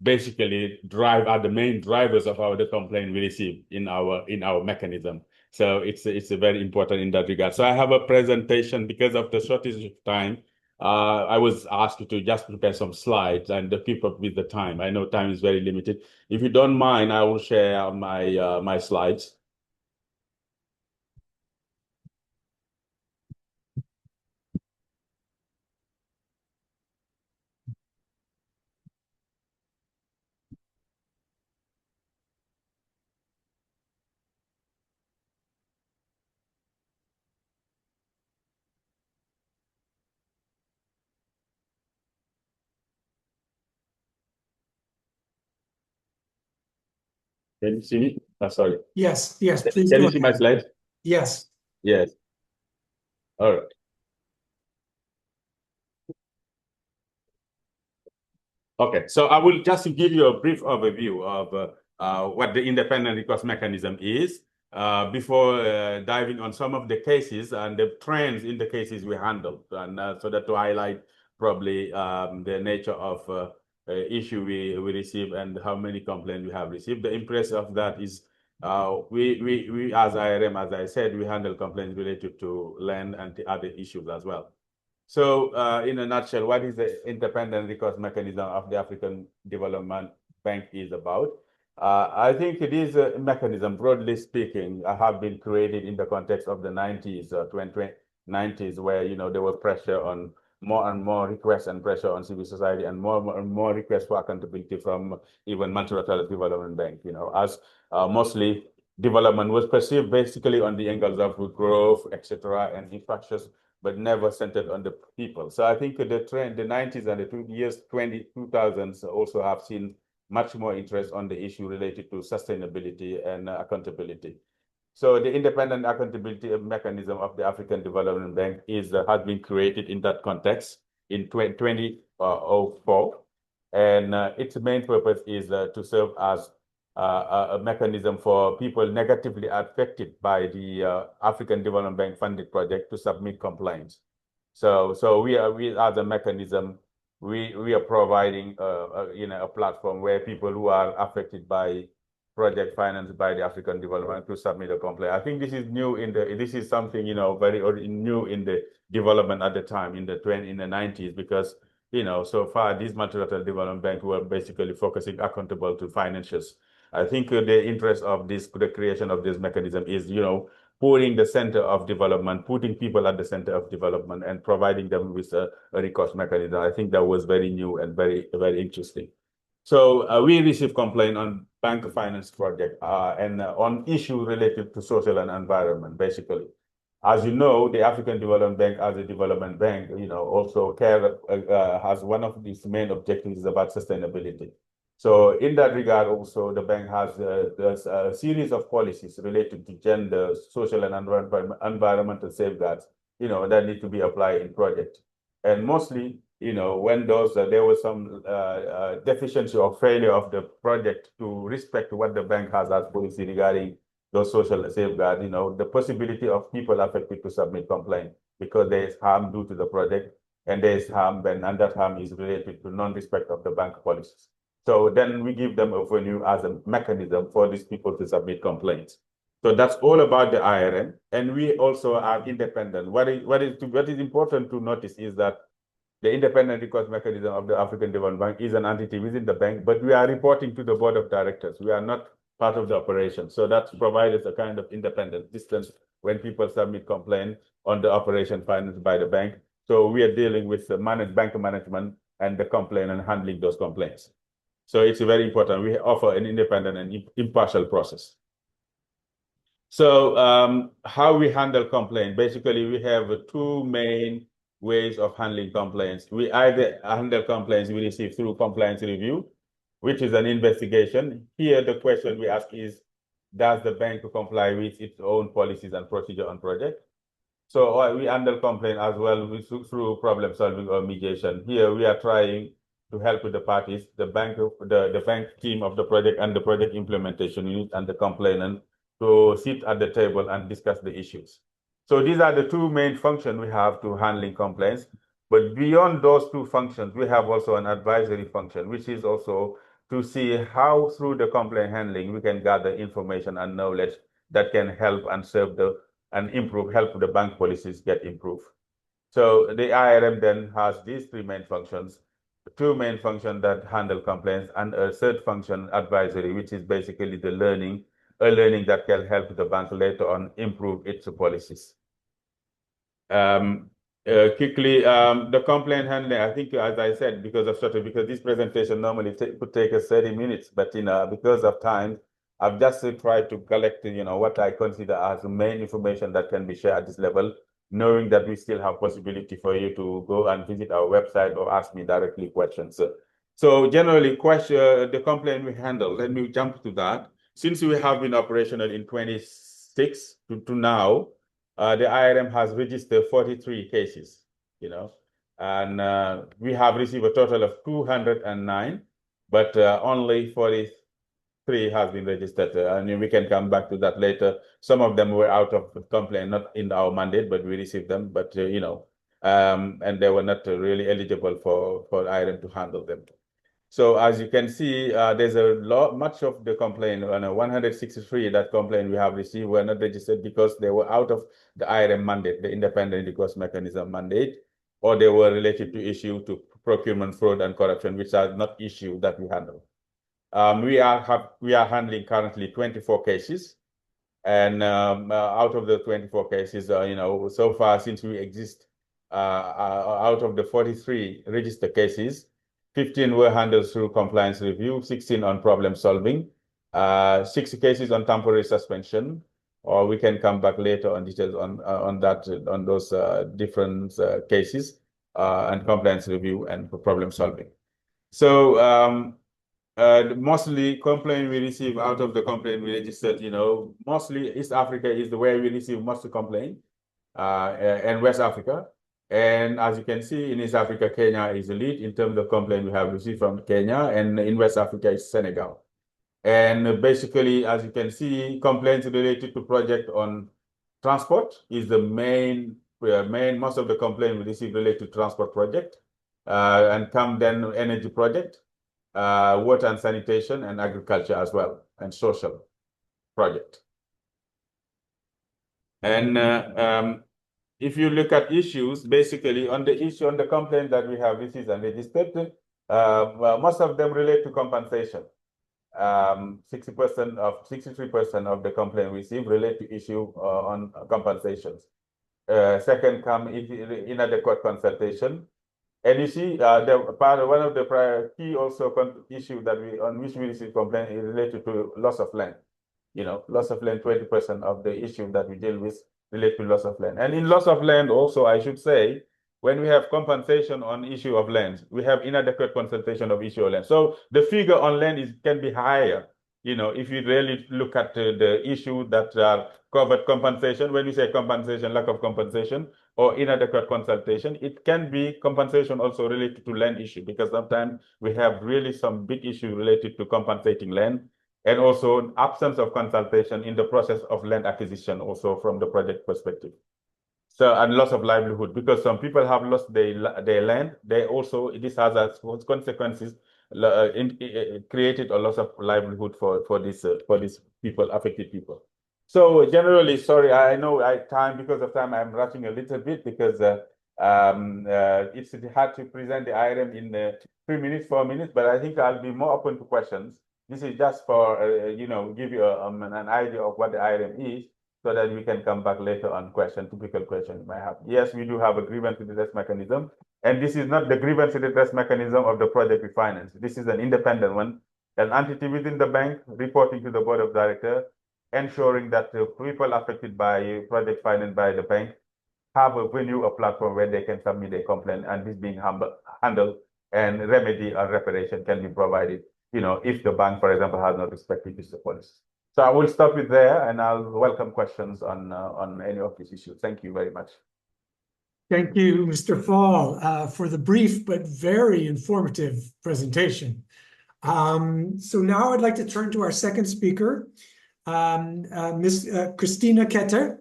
basically are the main drivers of the complaint we receive in our mechanism. So it's very important in that regard. So I have a presentation because of the shortage of time. I was asked to just prepare some slides and keep up with the time. I know time is very limited. If you don't mind, I will share my slides. Can you see me? Sorry. Yes, please. Can you see my slide? Yes. Yes. All right. Okay, so I will just give you a brief overview of what the independent recourse mechanism is before diving on some of the cases and the trends in the cases we handled, and so that to highlight probably the nature of issue we receive and how many complaints we have received. The impress of that is we as IRM, as I said, we handle complaints related to land and the other issues as well. So in a nutshell, what is the independent recourse mechanism of the African Development Bank is about? I think it is a mechanism, broadly speaking, have been created in the context of the 90s, 2090s, where, there was pressure on more and more requests and pressure on civil society and more requests for accountability from even multilateral development bank, as mostly development was perceived basically on the angles of growth, etc., and infrastructures, but never centered on the people. So I think the trend, the 90s and the 2000s also have seen much more interest on the issue related to sustainability and accountability. So the independent accountability mechanism of the African Development Bank has been created in that context in 2004. And its main purpose is to serve as a mechanism for people negatively affected by the African Development Bank funded project to submit complaints. So we as a mechanism, we are providing a platform where people who are affected by project financed by the African Development to submit a complaint. I think this is new this is something very new in the development at the time in the 90s, because so far these multilateral development banks were basically focusing accountable to financiers. I think the interest of the creation of this mechanism is, putting the center of development, putting people at the center of development, and providing them with a recourse mechanism. I think that was very new and very, very interesting. So we received complaint on bank finance project and on issue related to social and environment, basically. As you know, the African Development Bank as a development bank, also has one of its main objectives is about sustainability. So in that regard, also the bank has a series of policies related to gender, social and environmental safeguards, that need to be applied in project. And mostly, when there was some deficiency or failure of the project to respect what the bank has as policy regarding those social safeguards, the possibility of people affected to submit complaint because there is harm due to the project, and there is harm, and that harm is related to non-respect of the bank policies. So then we give them a venue as a mechanism for these people to submit complaints. So that's all about the IRM, and we also are independent. What is important to notice is that The independent recourse mechanism of the African Development Bank is an entity within the bank, but we are reporting to the board of directors. We are not part of the operation. So that provides us a kind of independent distance when people submit complaint on the operation financed by the bank. So we are dealing with the bank management and the complaint and handling those complaints. So it's very important. We offer an independent and impartial process. So how we handle complaint, basically we have two main ways of handling complaints. We either handle complaints we receive through compliance review, which is an investigation. Here the question we ask is, does the bank comply with its own policies and procedure on project? So we handle complaint as well through problem solving or mediation. Here we are trying to help with the parties, the bank team of the project and the project implementation unit and the complainant to sit at the table and discuss the issues. So these are the two main functions we have to handling complaints. But beyond those two functions, we have also an advisory function, which is also to see how through the complaint handling we can gather information and knowledge that can help and serve help the bank policies get improved. So the IRM then has these three main functions, two main functions that handle complaints, and a third function, advisory, which is basically the learning that can help the bank later on improve its policies. Quickly, the complaint handling, I think, as I said, because this presentation normally could take us 30 minutes, but because of time, I've just tried to collect, what I consider as the main information that can be shared at this level, knowing that we still have possibility for you to go and visit our website or ask me directly questions. So generally, the complaint we handle, let me jump to that. Since we have been operational in 26 to now, the IRM has registered 43 cases, and we have received a total of 209, but only 43 have been registered. And we can come back to that later. Some of them were out of complaint, not in our mandate, but we received them, but and they were not really eligible for IRM to handle them. So as you can see, there's much of the complaint, 163 that complaint we have received were not registered because they were out of the IRM mandate, the independent recourse mechanism mandate, or they were related to issue to procurement fraud and corruption, which are not issues that we handle. We are handling currently 24 cases, and out of the 24 cases, so far since we exist, out of the 43 registered cases, 15 were handled through compliance review, 16 on problem solving, 6 cases on temporary suspension, or we can come back later on details on those different cases, and compliance review and problem solving. So mostly complaint we receive out of the complaint we registered, mostly East Africa is the way we receive most complaint, and West Africa. And as you can see, in East Africa, Kenya is the lead in terms of complaint we have received from Kenya, and in West Africa is Senegal. And basically, as you can see, complaints related to project on transport is the most of the complaint we receive related to transport project, and come then energy project, water and sanitation, and agriculture as well, and social project. And if you look at issues, basically on the complaint that we have received and registered, most of them relate to compensation. 63% of the complaint received relate to issue on compensations. Second come inadequate consultation. And you see, one of the key issue on which we receive complaint is related to loss of land. Loss of land, 20% of the issue that we deal with relate to loss of land. And in loss of land also, I should say, when we have compensation on issue of land, we have inadequate consultation of issue of land. So the figure on land can be higher, if you really look at the issue that are covered compensation. When we say compensation, lack of compensation, or inadequate consultation, it can be compensation also related to land issue, because sometimes we have really some big issue related to compensating land, and also absence of consultation in the process of land acquisition also from the project perspective. So, and loss of livelihood, because some people have lost their land. This has as consequences created a loss of livelihood for these people, affected people. So generally, sorry, I know because of time I'm rushing a little bit, because It's hard to present the item in 3 minutes, 4 minutes, but I think I'll be more open to questions. This is just for, give you an idea of what the item is, so that we can come back later on typical questions you might have. Yes, we do have a grievance redress mechanism, and this is not the grievance redress mechanism of the project we finance. This is an independent one, an entity within the bank reporting to the board of directors, ensuring that the people affected by project financed by the bank have a venue, a platform where they can submit a complaint, and this being handled, and remedy or reparation can be provided, if the bank, for example, has not respected this policy. So I will stop it there, and I'll welcome questions on any of these issues. Thank you very much. Thank you, Mr. Fall, for the brief but very informative presentation. So now I'd like to turn to our second speaker, Ms. Christina Ketter.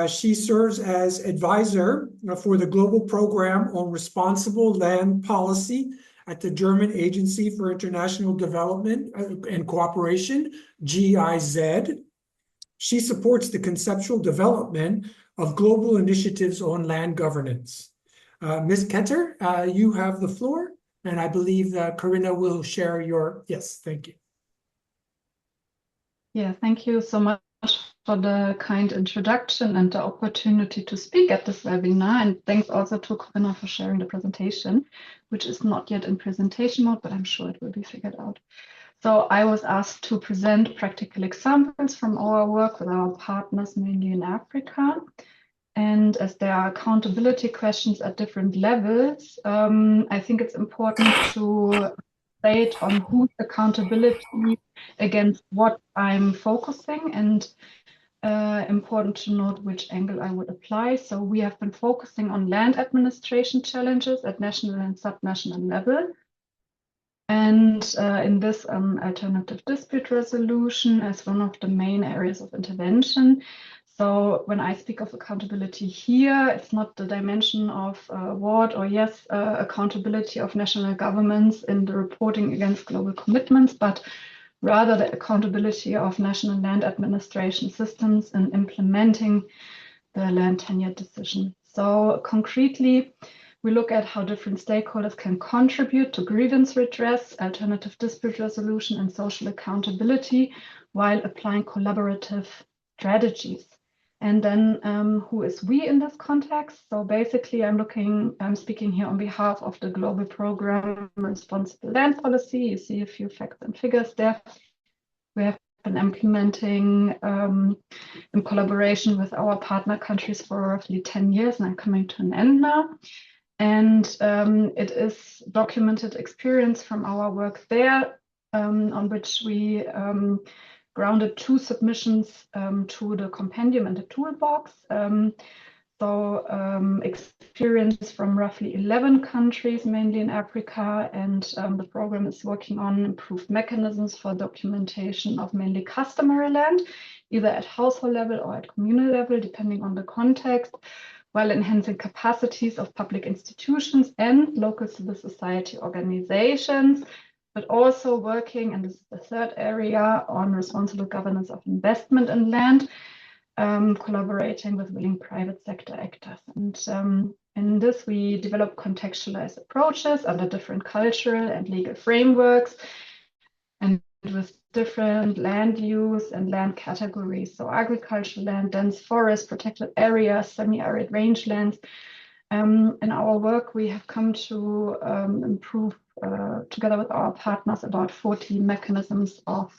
She serves as advisor for the Global Program on Responsible Land Policy at the German Agency for International Development and Cooperation, GIZ. She supports the conceptual development of global initiatives on land governance. Ms. Ketter, you have the floor, and I believe that Corinna will share your, yes, thank you. Yeah, thank you so much for the kind introduction and the opportunity to speak at this webinar. And thanks also to Corinna for sharing the presentation, which is not yet in presentation mode, but I'm sure it will be figured out. So I was asked to present practical examples from our work with our partners, mainly in Africa. And as there are accountability questions at different levels, I think it's important to state on whose accountability against what I'm focusing, and important to note which angle I would apply. So we have been focusing on land administration challenges at national and subnational level. And in this alternative dispute resolution as one of the main areas of intervention. So when I speak of accountability here, it's not the dimension of what or yes, accountability of national governments in the reporting against global commitments, but rather the accountability of national land administration systems in implementing the land tenure decision. So concretely, we look at how different stakeholders can contribute to grievance redress, alternative dispute resolution, and social accountability while applying collaborative strategies. And then who is we in this context? So basically, I'm speaking here on behalf of the Global Program Responsible Land Policy. You see a few facts and figures there. We have been implementing in collaboration with our partner countries for roughly 10 years, and I'm coming to an end now. And it is documented experience from our work there, on which we grounded 2 submissions to the compendium and the toolbox. Experience from roughly 11 countries, mainly in Africa, and the program is working on improved mechanisms for documentation of mainly customary land, either at household level or at communal level, depending on the context, while enhancing capacities of public institutions and local civil society organizations, but also working, and this is the third area, on responsible governance of investment in land, collaborating with willing private sector actors. And in this, we develop contextualized approaches under different cultural and legal frameworks, and with different land use and land categories. So agricultural land, dense forest, protected areas, semi-arid rangelands. In our work, we have come to improve, together with our partners, about 40 mechanisms of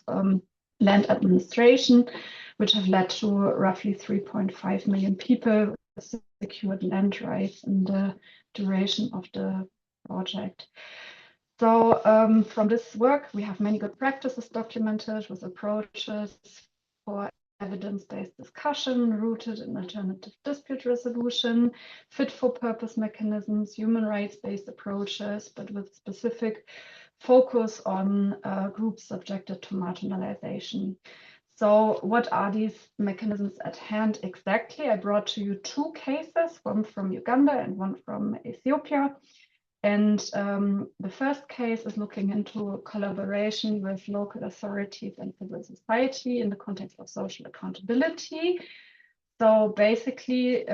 land administration, which have led to roughly 3.5 million people with secured land rights in the duration of the project. So from this work, we have many good practices documented with approaches for evidence-based discussion rooted in alternative dispute resolution, fit-for-purpose mechanisms, human rights-based approaches, but with specific focus on groups subjected to marginalization. So what are these mechanisms at hand exactly? I brought to you 2 cases, one from Uganda and one from Ethiopia. And the first case is looking into collaboration with local authorities and civil society in the context of social accountability. So basically,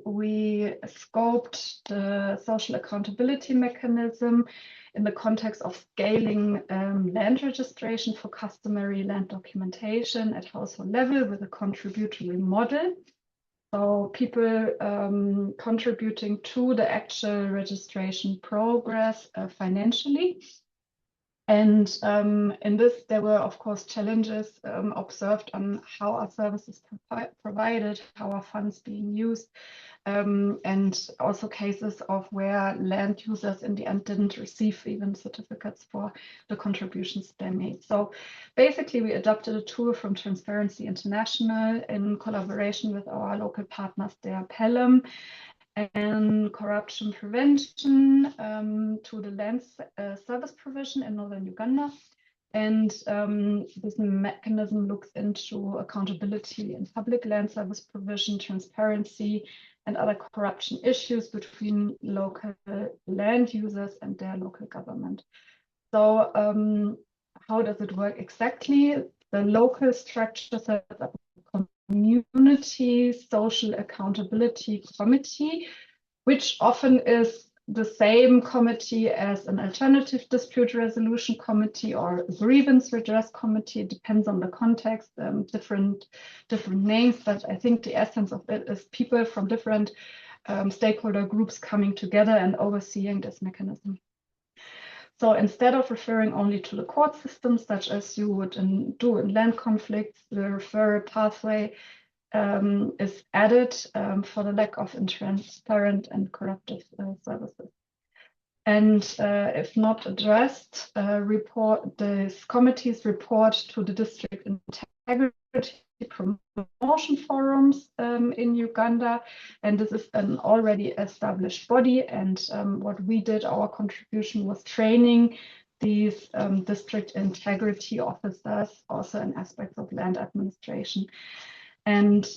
we scoped the social accountability mechanism in the context of scaling land registration for customary land documentation at household level with a contributory model. So people contributing to the actual registration progress financially. And in this, there were, of course, challenges observed on how our services provided, how our funds being used, and also cases of where land users in the end didn't receive even certificates for the contributions they made. So basically, we adopted a tool from Transparency International in collaboration with our local partners there, Pelham, and corruption prevention to the land service provision in northern Uganda. And this mechanism looks into accountability in public land service provision, transparency, and other corruption issues between local land users and their local government. So how does it work exactly? The local structure sets up a community social accountability committee, which often is the same committee as an alternative dispute resolution committee or a grievance redress committee. It depends on the context, different names, but I think the essence of it is people from different stakeholder groups coming together and overseeing this mechanism. So instead of referring only to the court system, such as you would do in land conflicts, the referral pathway is added for the lack of transparent and corruptive services. And if not addressed, these committees report to the district integrity promotion forums in Uganda, and this is an already established body. And what we did, our contribution was training these district integrity officers, also in aspects of land administration. And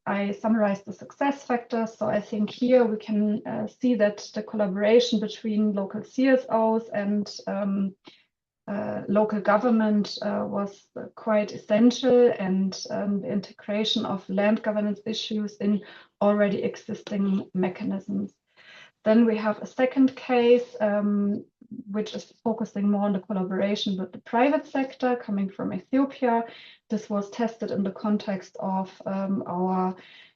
I summarized the success factors. So I think here we can see that the collaboration between local CSOs and local government was quite essential, and the integration of land governance issues in already existing mechanisms. Then we have a second case, which is focusing more on the collaboration with the private sector coming from Ethiopia. This was tested in the context of our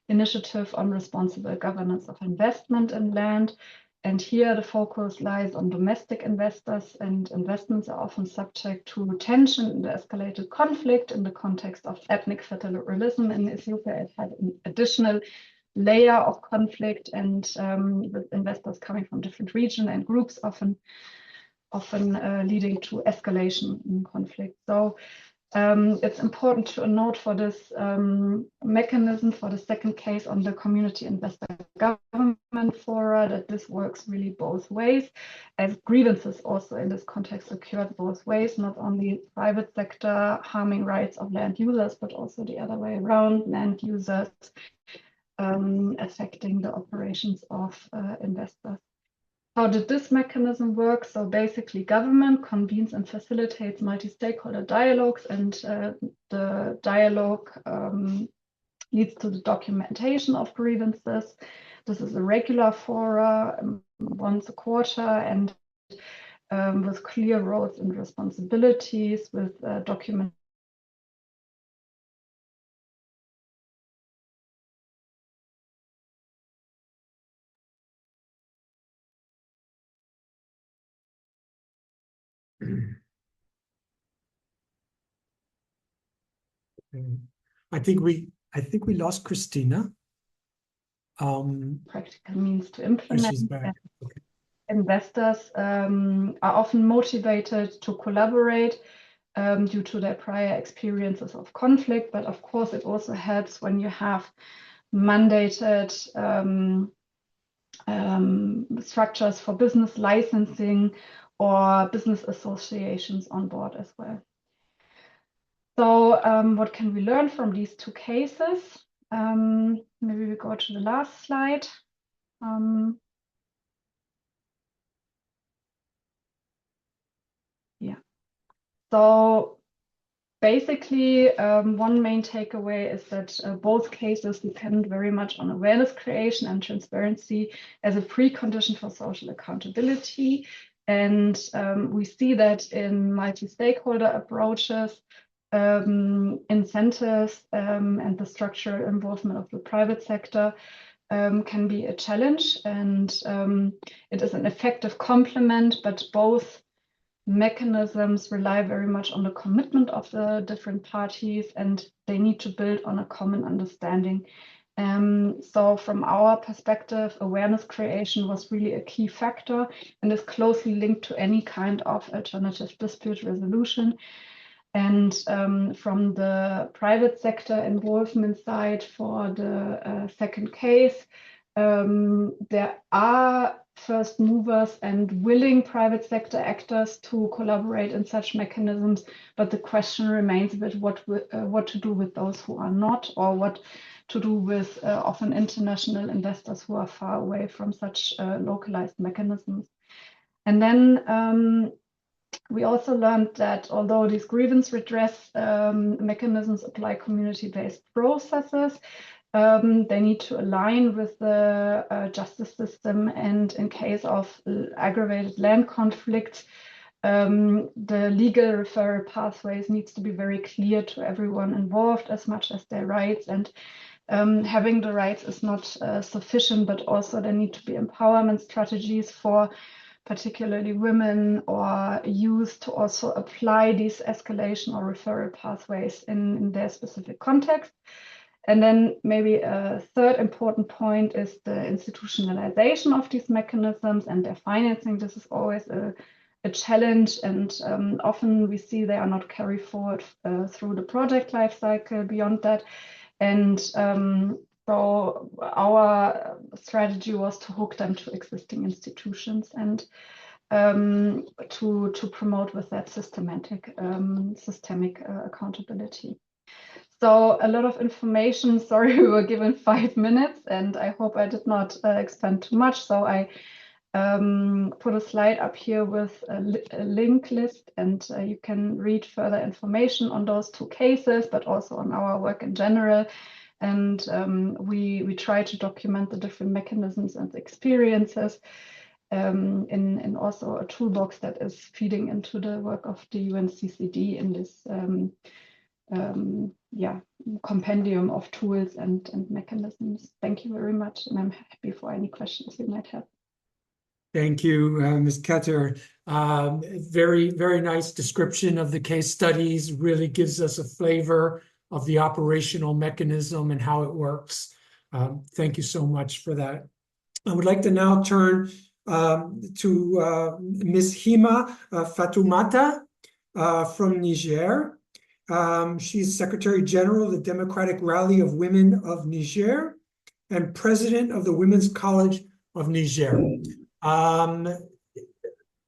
initiative on responsible governance of investment in land. And here the focus lies on domestic investors, and investments are often subject to tension in the escalated conflict in the context of ethnic federalism in Ethiopia. It had an additional layer of conflict, and with investors coming from different regions and groups, often leading to escalation in conflict. So it's important to note for this mechanism, for the second case on the community investor government fora, that this works really both ways, as grievances also in this context occurred both ways, not only private sector harming rights of land users, but also the other way around, land users affecting the operations of investors. How did this mechanism work? So basically government convenes and facilitates multi-stakeholder dialogues, and the dialogue leads to the documentation of grievances. This is a regular fora once a quarter, and with clear roles and responsibilities, with document. I think we lost Christina. Practical means to implement. She's back. Okay. Investors are often motivated to collaborate due to their prior experiences of conflict, but of course it also helps when you have mandated structures for business licensing or business associations on board as well. So what can we learn from these two cases? Maybe we go to the last slide. Yeah. So basically, one main takeaway is that both cases depend very much on awareness creation and transparency as a precondition for social accountability. And we see that in multi-stakeholder approaches, incentives, and the structural involvement of the private sector can be a challenge. And it is an effective complement, but both mechanisms rely very much on the commitment of the different parties, and they need to build on a common understanding. So from our perspective, awareness creation was really a key factor and is closely linked to any kind of alternative dispute resolution. And from the private sector involvement side for the second case, there are first movers and willing private sector actors to collaborate in such mechanisms, but the question remains a bit what to do with those who are not, or what to do with often international investors who are far away from such localized mechanisms. And then we also learned that although these grievance redress mechanisms apply community-based processes, they need to align with the justice system, and in case of aggravated land conflicts, the legal referral pathways needs to be very clear to everyone involved as much as their rights. And having the rights is not sufficient, but also there need to be empowerment strategies for particularly women or youth to also apply these escalation or referral pathways in their specific context. And then maybe a third important point is the institutionalization of these mechanisms and their financing. This is always a challenge, and often we see they are not carried forward through the project life cycle beyond that. And so our strategy was to hook them to existing institutions and to promote with that systemic accountability. So a lot of information. Sorry, we were given 5 minutes, and I hope I did not expand too much. So I put a slide up here with a link list, and you can read further information on those 2 cases, but also on our work in general. And we try to document the different mechanisms and experiences in also a toolbox that is feeding into the work of the UNCCD in this compendium of tools and mechanisms. Thank you very much, and I'm happy for any questions you might have. Thank you, Ms. Ketter. Very, very nice description of the case studies. Really gives us a flavor of the operational mechanism and how it works. Thank you so much for that. I would like to now turn to Ms. Hima Fatoumata from Niger. She's Secretary General of the Democratic Rally of Women of Niger and President of the Women's College of Niger.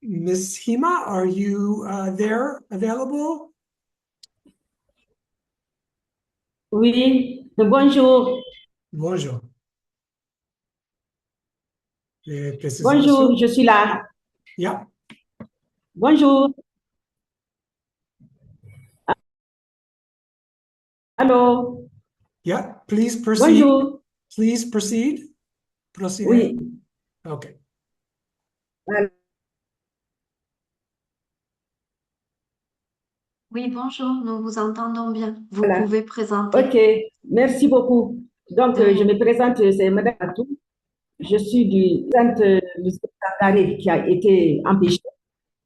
Ms. Hima, are you there, available? Oui, bonjour. Bonjour. Bonjour, je suis là. Yeah. Bonjour. Hello. Yeah, please proceed. Bonjour. Please proceed. Proceed. Oui. Okay. Oui, bonjour, nous vous entendons bien. Vous Voilà. pouvez présenter. Ok, merci beaucoup. Donc, je me présente, c'est Madame Atou. Je suis du centre d'arrêt qui a été empêché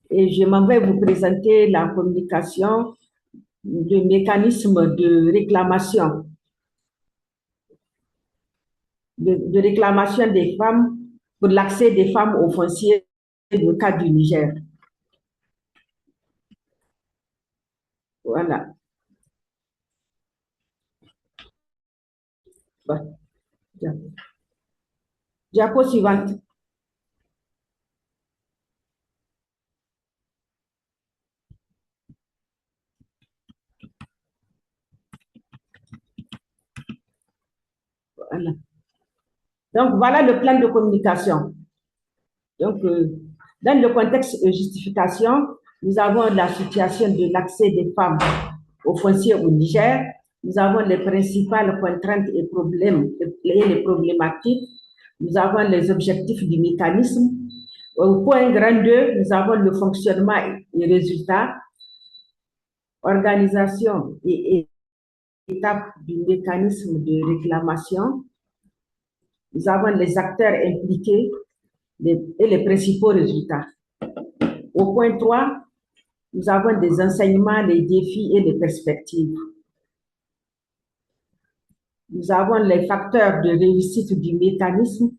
et je m'en vais vous présenter la communication du mécanisme de réclamation. De réclamation des femmes pour l'accès des femmes aux fonciers dans le cadre du Niger. Voilà. Bon. Diapo suivante. Voilà. Donc, voilà le plan de communication. Donc, dans le contexte de justification, nous avons la situation de l'accès des femmes au foncier au Niger. Nous avons les principales contraintes et problèmes et les problématiques. Nous avons les objectifs du mécanisme. Au point grand 2, nous avons le fonctionnement et résultats, organisation et étapes du mécanisme de réclamation. Nous avons les acteurs impliqués et les principaux résultats. Au point 3, nous avons des enseignements, les défis et les perspectives. Nous avons les facteurs de réussite du mécanisme,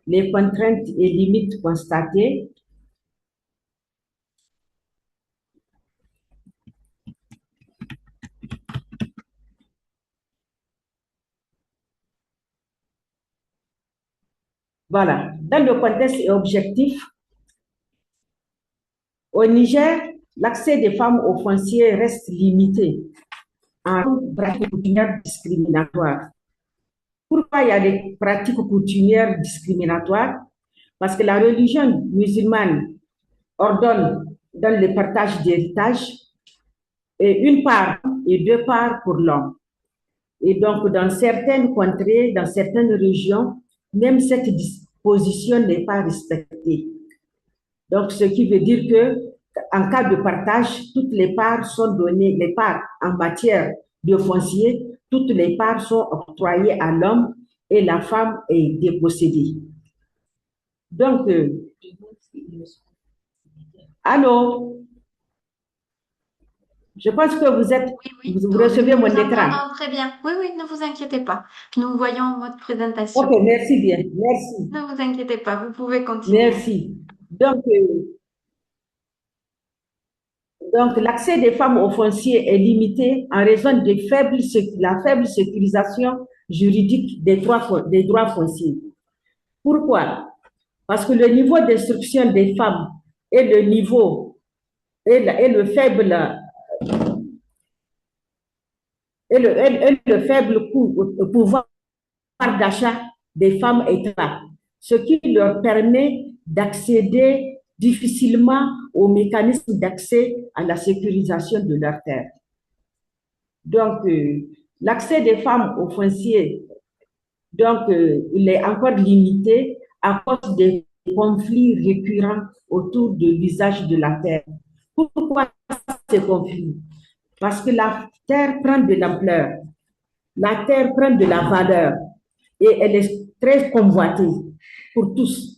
les contraintes et limites constatées. Voilà. Dans le contexte et objectif, au Niger, l'accès des femmes au foncier reste limité en pratiques coutumières discriminatoires. Pourquoi il y a des pratiques coutumières discriminatoires? Parce que la religion musulmane ordonne dans le partage d'héritage une part et 2 parts pour l'homme. Et donc, dans certaines contrées, dans certaines régions, même cette disposition n'est pas respectée. Donc, ce qui veut dire que en cas de partage, toutes les parts sont données, les parts en matière de foncier, toutes les parts sont octroyées à l'homme et la femme est dépossédée. Donc, allô? Je pense que vous êtes, vous recevez mon écran. Très bien. Oui, oui, ne vous inquiétez pas. Nous voyons en mode présentation. Ok, merci bien. Merci. Ne vous inquiétez pas, vous pouvez continuer. Merci. Donc, l'accès des femmes au foncier est limité en raison de la faible sécurisation juridique des droits fonciers. Pourquoi? Parce que le niveau d'instruction des femmes et le niveau et le faible pouvoir d'achat des femmes est bas, ce qui leur permet d'accéder difficilement aux mécanismes d'accès à la sécurisation de leurs terres. Donc, l'accès des femmes au foncier, il est encore limité à cause des conflits récurrents autour de l'usage de la terre. Pourquoi ces conflits? Parce que la terre prend de l'ampleur, la terre prend de la valeur et elle est très convoitée pour tous.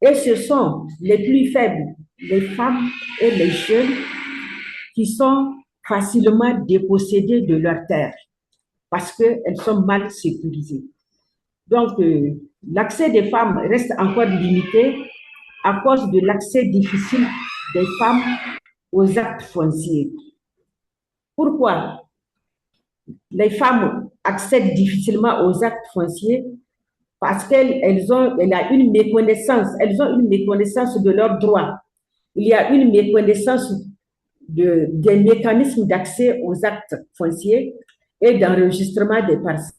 Et ce sont les plus faibles, les femmes et les jeunes, qui sont facilement dépossédés de leurs terres parce qu'elles sont mal sécurisées. Donc, l'accès des femmes reste encore limité à cause de l'accès difficile des femmes aux actes fonciers. Pourquoi les femmes accèdent difficilement aux actes fonciers? Parce qu'elles ont une méconnaissance de leurs droits. Il y a une méconnaissance des mécanismes d'accès aux actes fonciers et d'enregistrement des parcelles.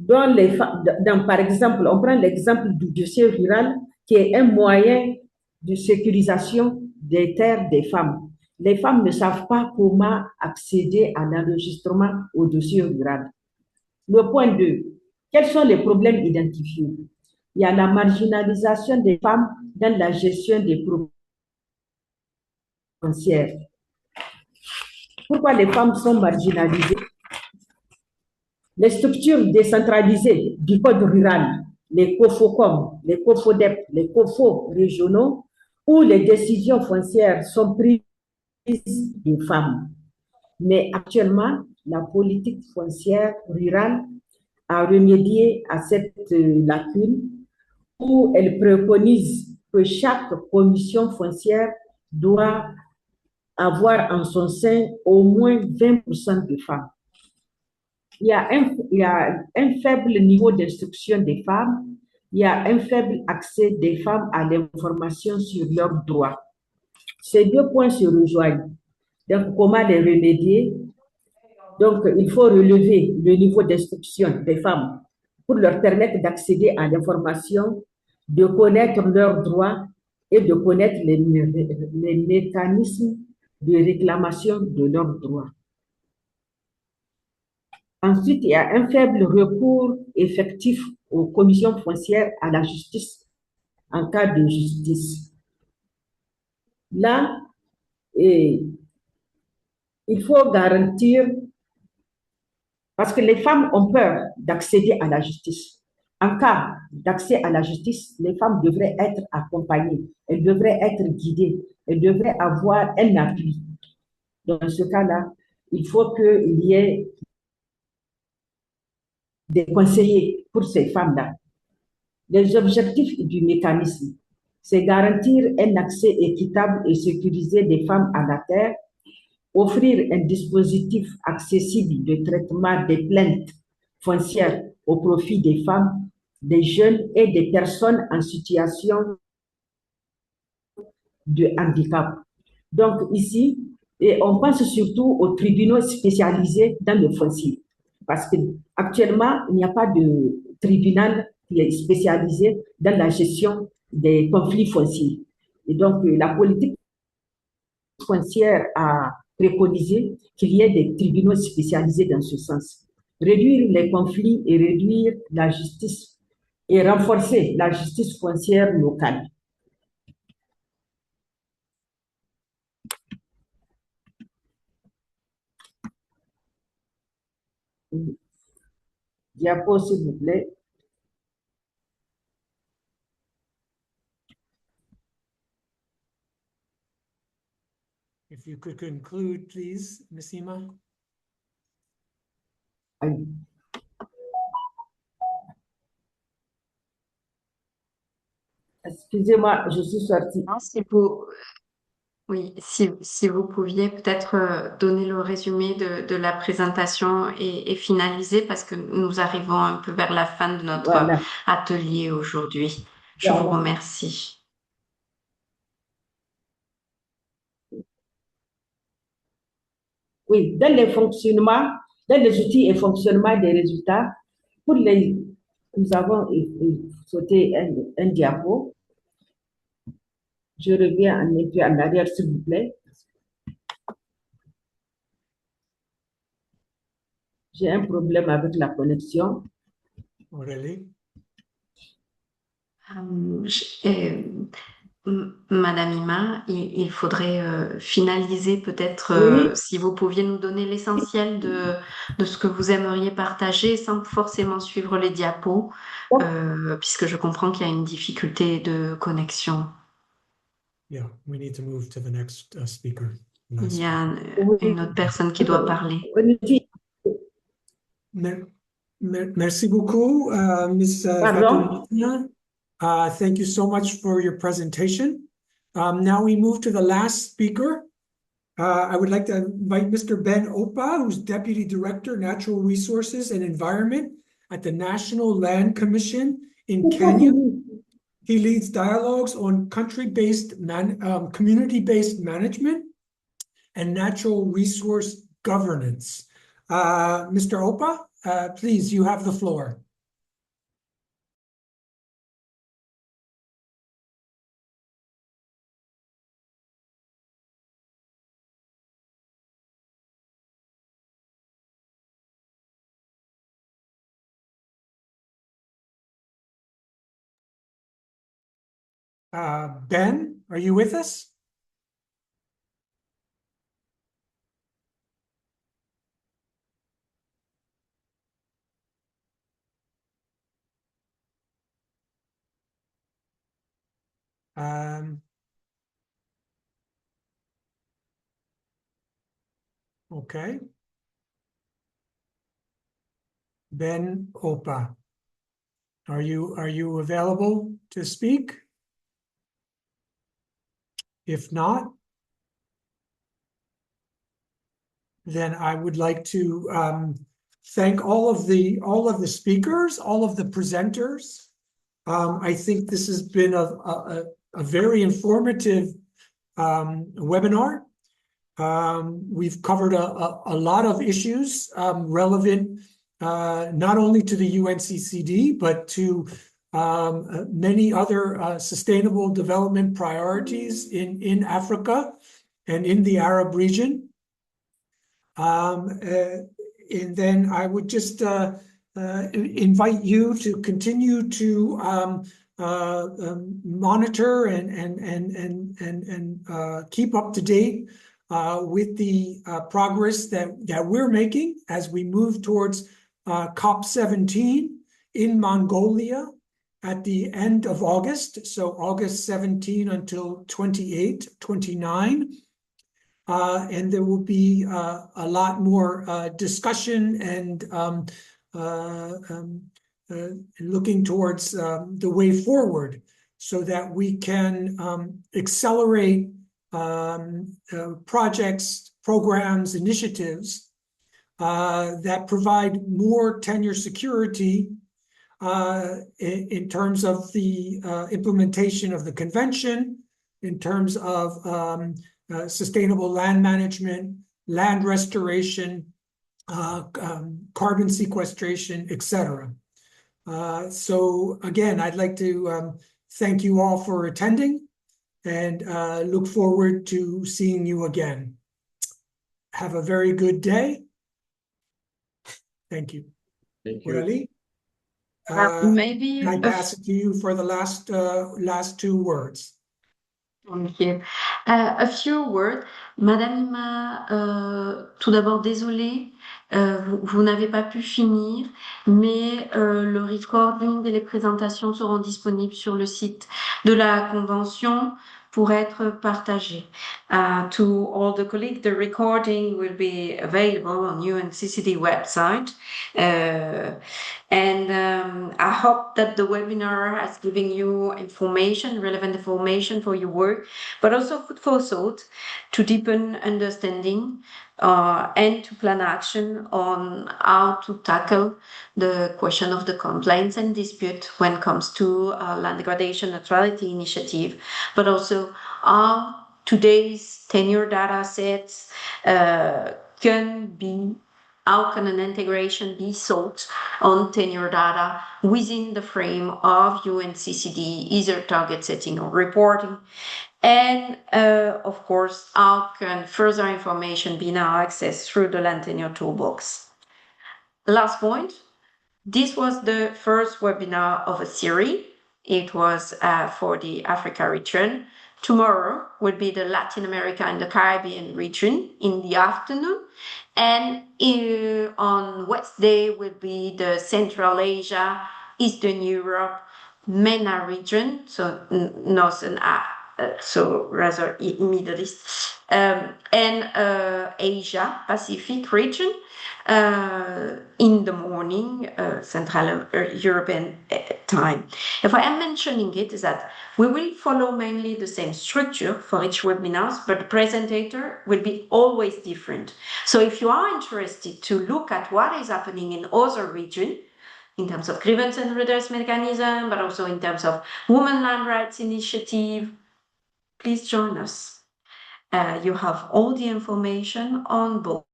Par exemple, on prend l'exemple du dossier rural qui est un moyen de sécurisation des terres des femmes. Les femmes ne savent pas comment accéder à l'enregistrement au dossier rural. Le point 2, quels sont les problèmes identifiés? Il y a la marginalisation des femmes dans la gestion des propriétés foncières. Pourquoi les femmes sont marginalisées? Les structures décentralisées du code rural, les COFOCOM, les COFODEP, les COFO régionaux, où les décisions foncières sont prises des femmes. Mais actuellement, la politique foncière rurale a remédié à cette lacune où elle préconise que chaque commission foncière doit avoir en son sein au moins 20% de femmes. Il y a un faible niveau d'instruction des femmes, il y a un faible accès des femmes à l'information sur leurs droits. Ces 2 points se rejoignent. Donc, comment les remédier? Donc, il faut relever le niveau d'instruction des femmes pour leur permettre d'accéder à l'information, de connaître leurs droits et de connaître les mécanismes de réclamation de leurs droits. Ensuite, il y a un faible recours effectif aux commissions foncières à la justice en cas de justice. Là, il faut garantir, parce que les femmes ont peur d'accéder à la justice. En cas d'accès à la justice, les femmes devraient être accompagnées, elles devraient être guidées, elles devraient avoir un appui. Dans ce cas-là, il faut qu'il y ait des conseillers pour ces femmes-là. Les objectifs du mécanisme, c'est garantir un accès équitable et sécurisé des femmes à la terre, offrir un dispositif accessible de traitement des plaintes foncières au profit des femmes, des jeunes et des personnes en situation de handicap. Donc ici, on pense surtout aux tribunaux spécialisés dans le foncier, parce qu'actuellement, il n'y a pas de tribunal qui est spécialisé dans la gestion des conflits fonciers. Et donc, la politique foncière a préconisé qu'il y ait des tribunaux spécialisés dans ce sens. Réduire les conflits et réduire la justice et renforcer la justice foncière locale. Diapo, s'il vous plaît. If you could conclude, please, Ms. Ima. Excusez-moi, je suis sortie. Si vous, oui, si vous pouviez peut-être donner le résumé de la présentation et finaliser parce que nous arrivons un peu vers la fin de notre atelier aujourd'hui. Je vous remercie. Oui, dans les fonctionnements, dans les outils et fonctionnements des résultats, nous avons sauté un diapo. Je reviens un peu en arrière, s'il vous plaît. J'ai un problème avec la connexion. Aurélie? Madame Ima, il faudrait finaliser peut-être, si vous pouviez nous donner l'essentiel de ce que vous aimeriez partager sans forcément suivre les diapos, puisque je comprends qu'il y a une difficulté de connexion. Yeah, we need to move to the next speaker. Il y a une autre personne qui doit parler. Merci beaucoup, Ms. Fatimina. Thank you so much for your presentation. Now we move to the last speaker. I would like to invite Mr. Ben Opa, who's Deputy Director, Natural Resources and Environment at the National Land Commission in Kenya. He leads dialogues on country-based, community-based management and natural resource governance. Mr. Opa, please, you have the floor. Ben, are you with us? Okay. Ben Opa, are you available to speak? If not, then I would like to thank all of the speakers, all of the presenters. I think this has been a very informative webinar. We've covered a lot of issues relevant not only to the UNCCD, but to many other sustainable development priorities in Africa and in the Arab region. And then I would just invite you to continue to monitor and keep up to date with the progress that we're making as we move towards COP17 in Mongolia at the end of August, so August 17 until 28, 29. And there will be a lot more discussion and looking towards the way forward so that we can accelerate projects, programs, initiatives that provide more tenure security in terms of the implementation of the convention, in terms of sustainable land management, land restoration, carbon sequestration, etc. So again, I'd like to thank you all for attending and look forward to seeing you again. Have a very good day. Thank you. Thank you. Aurélie? Maybe I pass it to you for the last two words. Thank you. A few words. Madame Ima, tout d'abord, désolée, vous n'avez pas pu finir, mais le recording et les présentations seront disponibles sur le site de la Convention pour être partagés. To all the colleagues, the recording will be available on UNCCD website. And I hope that the webinar has given you information, relevant information for your work, but also food for thought to deepen understanding and to plan action on how to tackle the question of the complaints and dispute when it comes to land degradation neutrality initiative, but also how today's tenure data sets how can an integration be sought on tenure data within the frame of UNCCD, either target setting or reporting? And of course, how can further information be now accessed through the Land Tenure Toolbox? Last point, this was the first webinar of a series. It was for the Africa region. Tomorrow will be the Latin America and the Caribbean region in the afternoon. And on Wednesday will be the Central Asia, Eastern Europe, MENA region, so Northern, so rather Middle East, and Asia Pacific region in the morning, Central European time. If I am mentioning it, is that we will follow mainly the same structure for each webinars, but the presenter will be always different. So if you are interested to look at what is happening in other regions, in terms of grievance and redress mechanism, but also in terms of women land rights initiative, please join us. You have all the information on both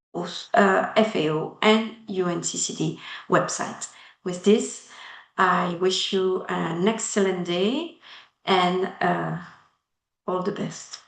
FAO and UNCCD website. With this, I wish you an excellent day and all the best.